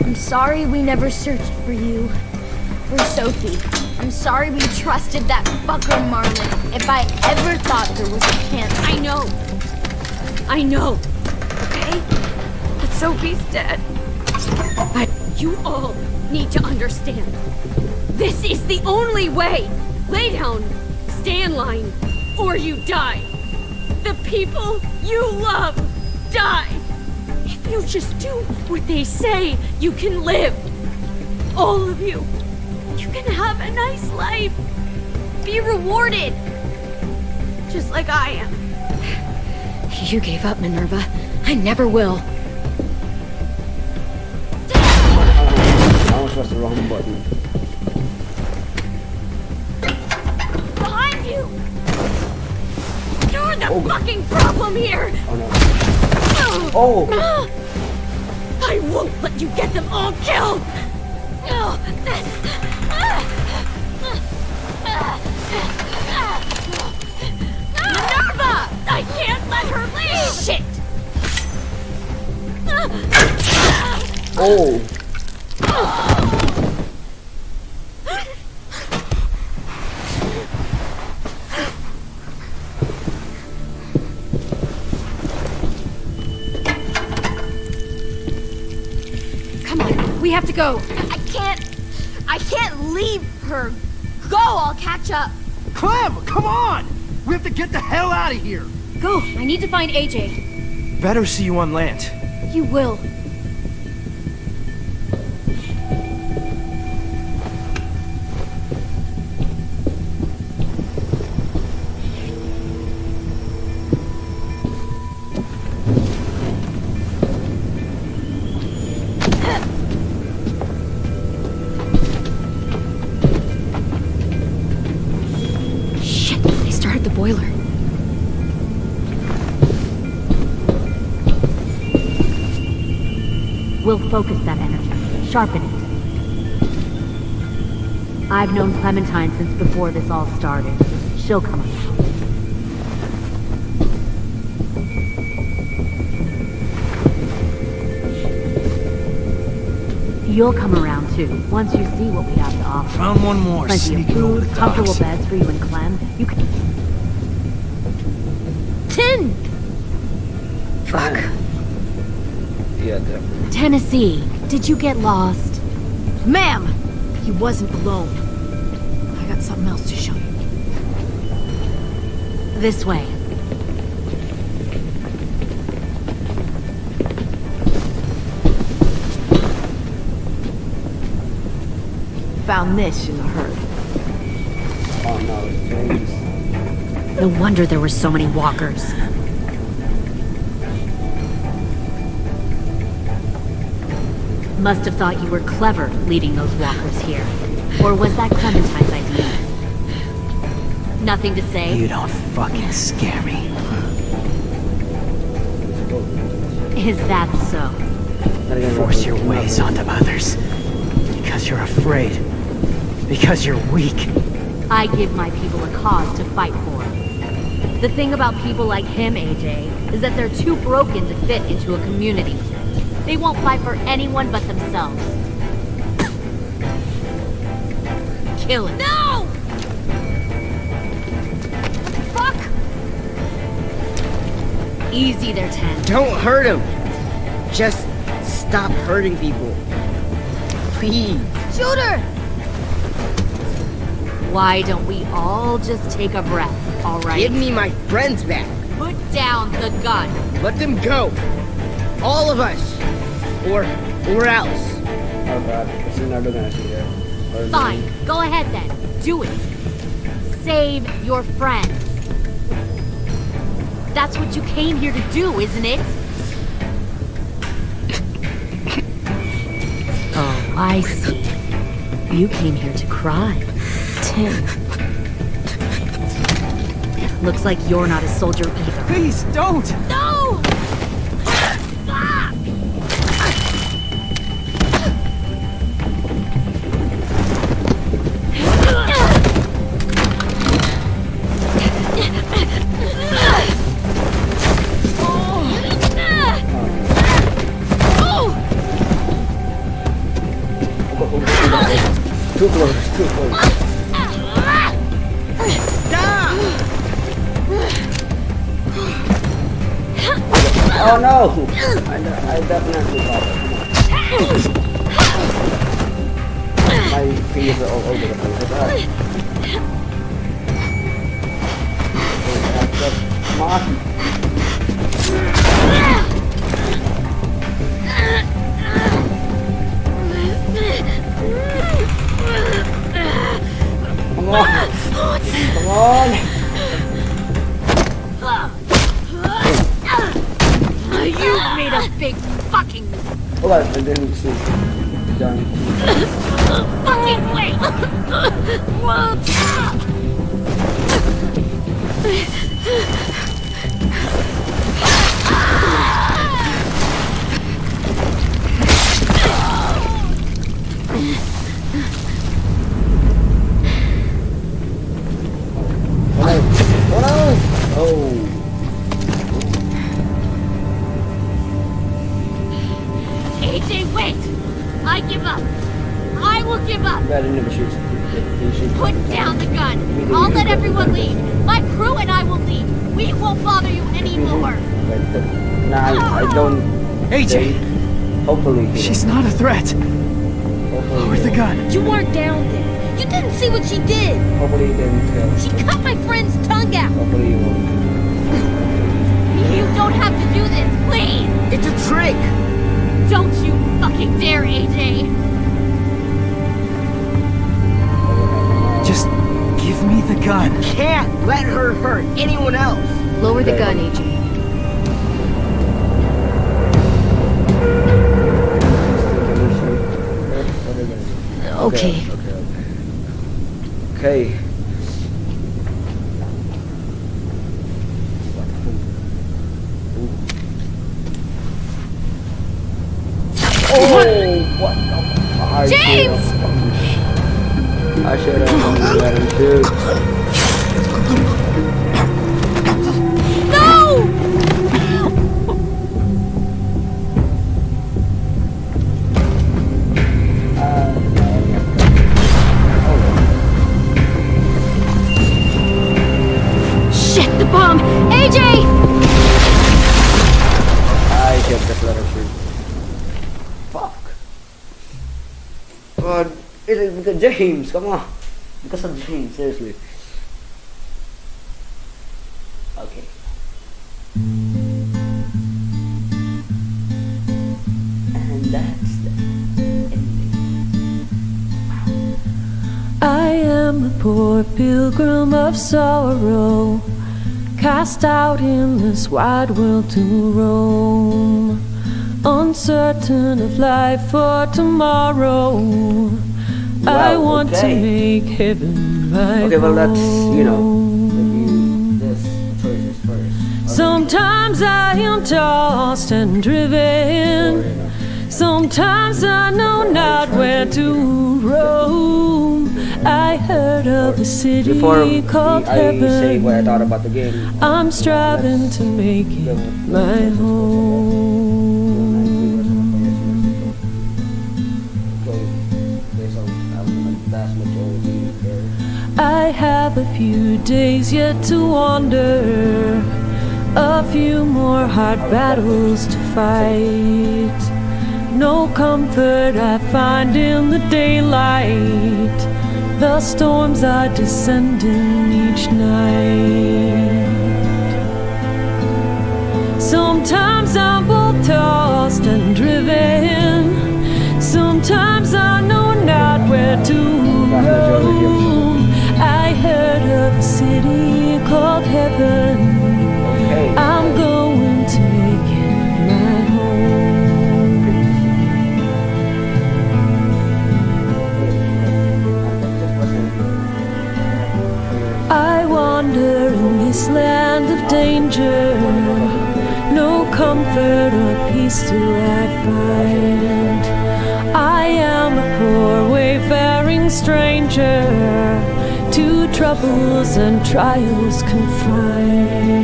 I'm sorry we never searched for you. For Sophie. I'm sorry we trusted that fucker Marlon. If I ever thought there was a chance. I know. Okay? But Sophie's dead. But you all need to understand. This is the only way. Lay down, stay in line, or you die. The people you love die. If you just do what they say, you can live. All of you. You can have a nice life. Be rewarded. Just like I am. You gave up, Minerva. I never will. I almost pressed the wrong button. Behind you! You're the fucking problem here! Oh no. Oh! I won't let you get them all killed! Minerva! I can't let her leave! Shit! Oh! Come on, we have to go. I can't leave her. Go, I'll catch up. Clem, come on! We have to get the hell out of here! Go, I need to find AJ. Better see you on land. You will. Boiler. We'll focus that energy, sharpen it. I've known Clementine since before this all started. She'll come around. You'll come around too, once you see what we have to offer. Found one more Plenty of sneaking over food, the comfortable docks. beds for you and Clem. You can... 10! Fuck. Yeah, definitely. Tennessee, did you get lost? Ma'am! He wasn't alone. I got something else to show you. This way. Found this in the herd. Oh no, it's James. No wonder there were so many walkers. Must have thought you were clever leading those walkers here. Or was that Clementine's idea? Nothing to say? You don't fucking scare me. Is that so? Force your ways onto others. Because you're afraid. Because you're weak. I give my people a cause to fight for. The thing about people like him, AJ, is that they're too broken to fit into a community. They won't fight for anyone but themselves. Kill it. No! Fuck! Easy there, 10. Don't hurt him! Just stop hurting people. Please. Shoot her! Why don't we all just take a breath, all right? Give me my friends back. Put down the gun. Let them go. All of us. Or else. Oh god, is Leonardo gonna see her? Or Fine, me? go ahead then. Do it. Save your friends. That's what you came here to do, isn't it? I see. You came here to cry. Tim. Looks like you're not a soldier either. Please, don't! No! Stop! Too close, too close. Oh no! I definitely got it. My fingers are all over the place. Come on. Come on. Come on. You made a big fucking mistake. Hold on, I didn't see. Done. Fucking wait! AJ, wait! I give up. I will give up. Put down the gun. I'll let everyone leave. My crew and I will leave. We won't bother you anymore. Nah, I don't. AJ! Hopefully. She's not a threat. Lower the gun. You weren't down there. You didn't see what she did. Hopefully you didn't kill. She cut my friend's tongue out. Hopefully you won't. You don't have to do this, please. It's a trick. Don't you fucking dare, AJ. Just give me the gun. Can't let her hurt anyone else. Lower the gun, AJ. Okay. Okay. Oh, what the fuck? James! I should have let him shoot. No! Shit, the bomb! AJ! I should have just let him shoot. Fuck. God, it is because James, come on. Because of James, seriously. Okay. And that's the ending. I am a poor pilgrim of sorrow, cast out in this wide world to roam, uncertain of life for tomorrow. I want to make heaven my Okay, well that's, you know, home. this choice is first. Sometimes I am tossed and driven. Sometimes I know not where to roam. I heard of a city called heaven. I say what I thought about the game. I'm striving to make it my home. I have a few days yet to wander, a few more hard battles to fight. No comfort I find in the daylight. The storms are descending each night. Sometimes I'm both tossed and driven. Sometimes I know not where to roam. I heard of a city called heaven. I'm going to make it my home. this land of danger, no comfort or peace do I find. I am a poor wayfaring stranger, to troubles and trials confined.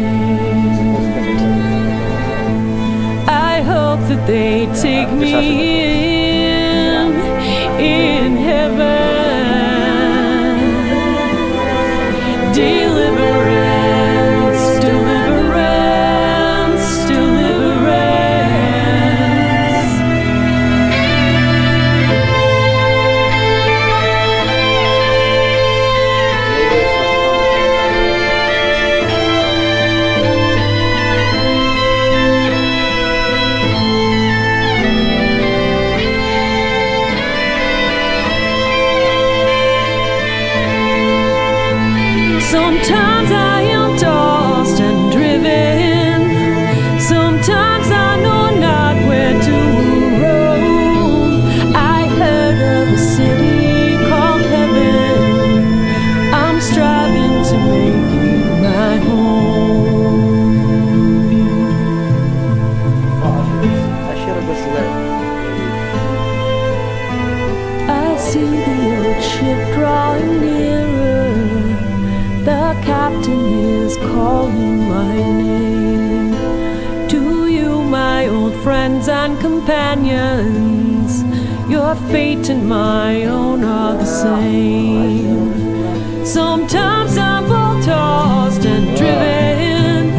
I hope that they take me in heaven. Deliverance, deliverance, deliverance. Sometimes I am tossed and driven. Sometimes I know not where to roam. I heard of a city called heaven. I'm striving to make it my home. I should have just let. I see the old ship drawing nearer. The captain is calling my name. To you, my old friends and companions, your fate and my own are the same. Sometimes I'm both tossed and driven.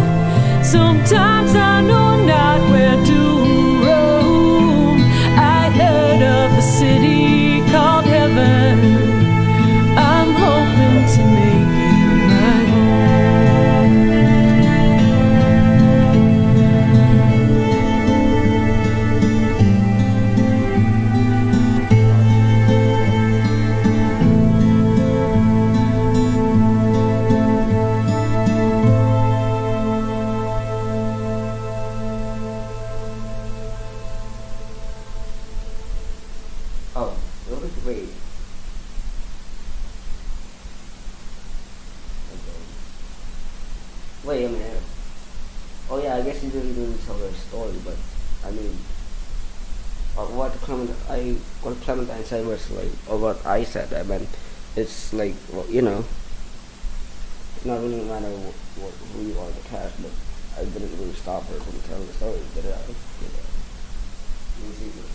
Sometimes I know not where to roam. I heard of a city called heaven. I'm hoping to make Oh, wait. Wait a minute. Oh yeah, I guess you didn't really tell the story, but I mean, what Clementine said was like, or what I said. I mean, it's like, well, you know, it's not really matter who you are in the cast, but I didn't really stop her from telling the story, did I? Let me see this.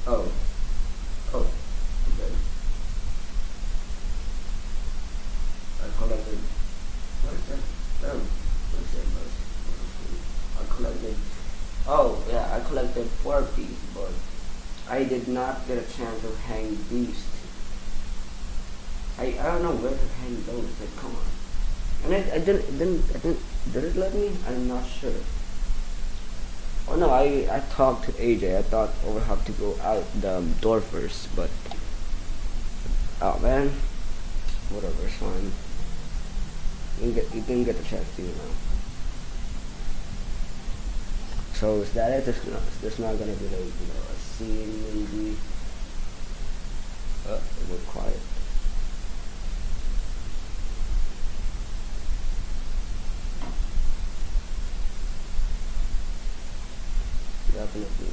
Oh. Oh. Okay. I collected. What is that? Oh. What is that? I collected. Oh, yeah. I collected 4 pieces, but I did not get a chance to hang these 2. I don't know where to hang those. Like, come on. And I didn't. Did it let me? I'm not sure. Oh no, I talked to AJ. I thought I would have to go out the door first, but oh man, whatever, it's fine. You didn't get the chance to, you know. So is that it? There's not gonna be like, you know, a scene maybe. It went quiet. Definitely.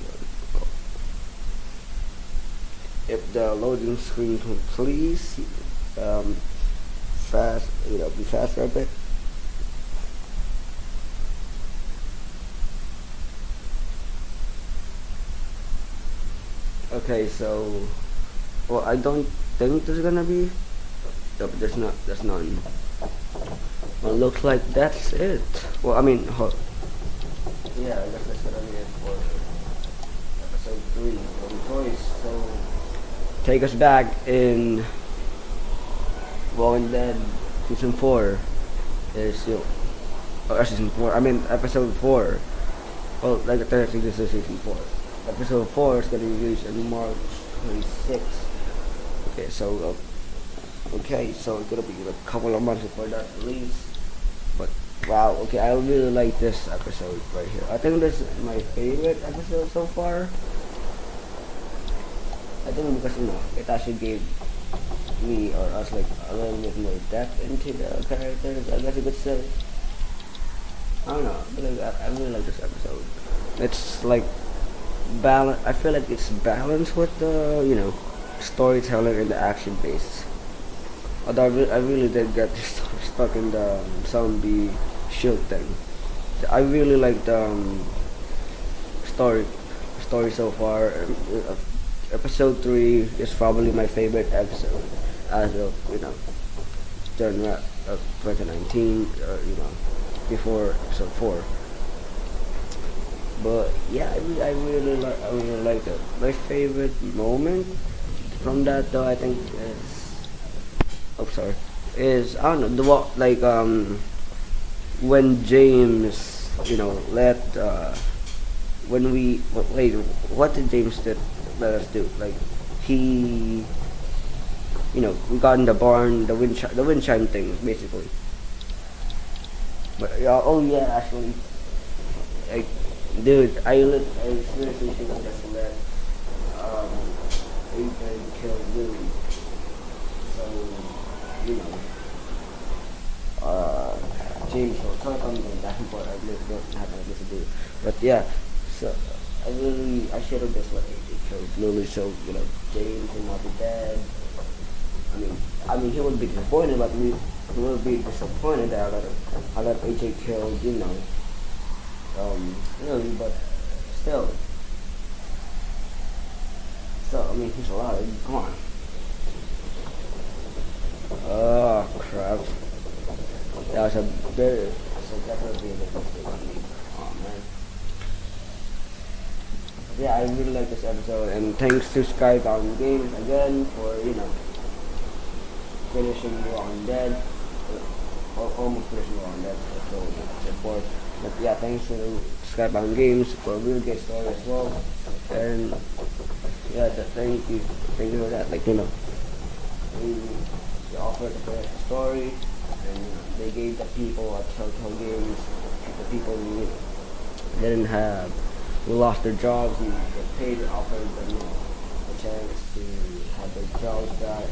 If the loading screen can please be faster a bit. Okay, so well, I don't think there's gonna be. No, but there's none. Well, looks like that's it. Well, I mean, yeah, I guess that's gonna be it for episode 3 of Toys. So take us back in Walking Dead season 4 is season 4. I mean episode 4. Well, like technically this is season 4. Episode 4 is gonna be released on March 26th. Okay, so it's gonna be a couple of months before that release. But wow, okay, I really like this episode right here. I think this is my favorite episode so far. I think because it actually gave me or us like a little bit more depth into the characters. I guess you could say. I don't know. I really like this episode. It's like balance. I feel like it's balanced with the storytelling and the action base. Although I really did get stuck in the zombie shield thing. I really like the story so far. Episode 3 is probably my favorite episode as of genre of 2019 or before episode 4. But yeah, I really like it. My favorite moment from that though, I think is I don't know when James let when we wait, what did James let us do? Like he we got in the barn, the wind chime thing basically. But oh yeah, actually, like dude, I seriously should have just let Ethan kill Lily. So James will talk on that part. I really don't have anything to do. But yeah, so I should have just let AJ kill Lily, so James will not be dead. I mean he would be disappointed, but he will be disappointed that I let AJ kill Lily, but still. So he's alive. Come on. Oh crap. That was definitely a big mistake on me. Oh man. Yeah, I really like this episode, and thanks to SKYBOUND Games again for finishing Walking Dead, or almost finishing Walking Dead. So but yeah, thanks to SKYBOUND Games for a really great story as well, and yeah, thank you for that. They offered a story, and they gave the people at Telltale Games, the people who who lost their jobs and get paid, offered them a chance to have their jobs back,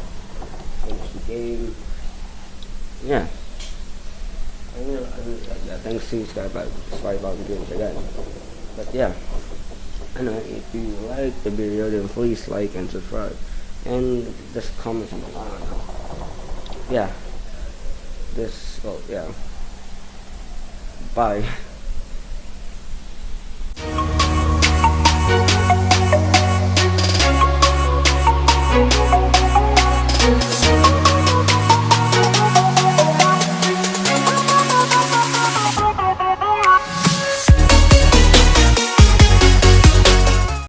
finish the game. Yeah. I really like that. Thanks to SKYBOUND Games again. But yeah, I know if you like the video, then please like and subscribe, and just comment something. I don't know. Yeah. Yeah. Bye.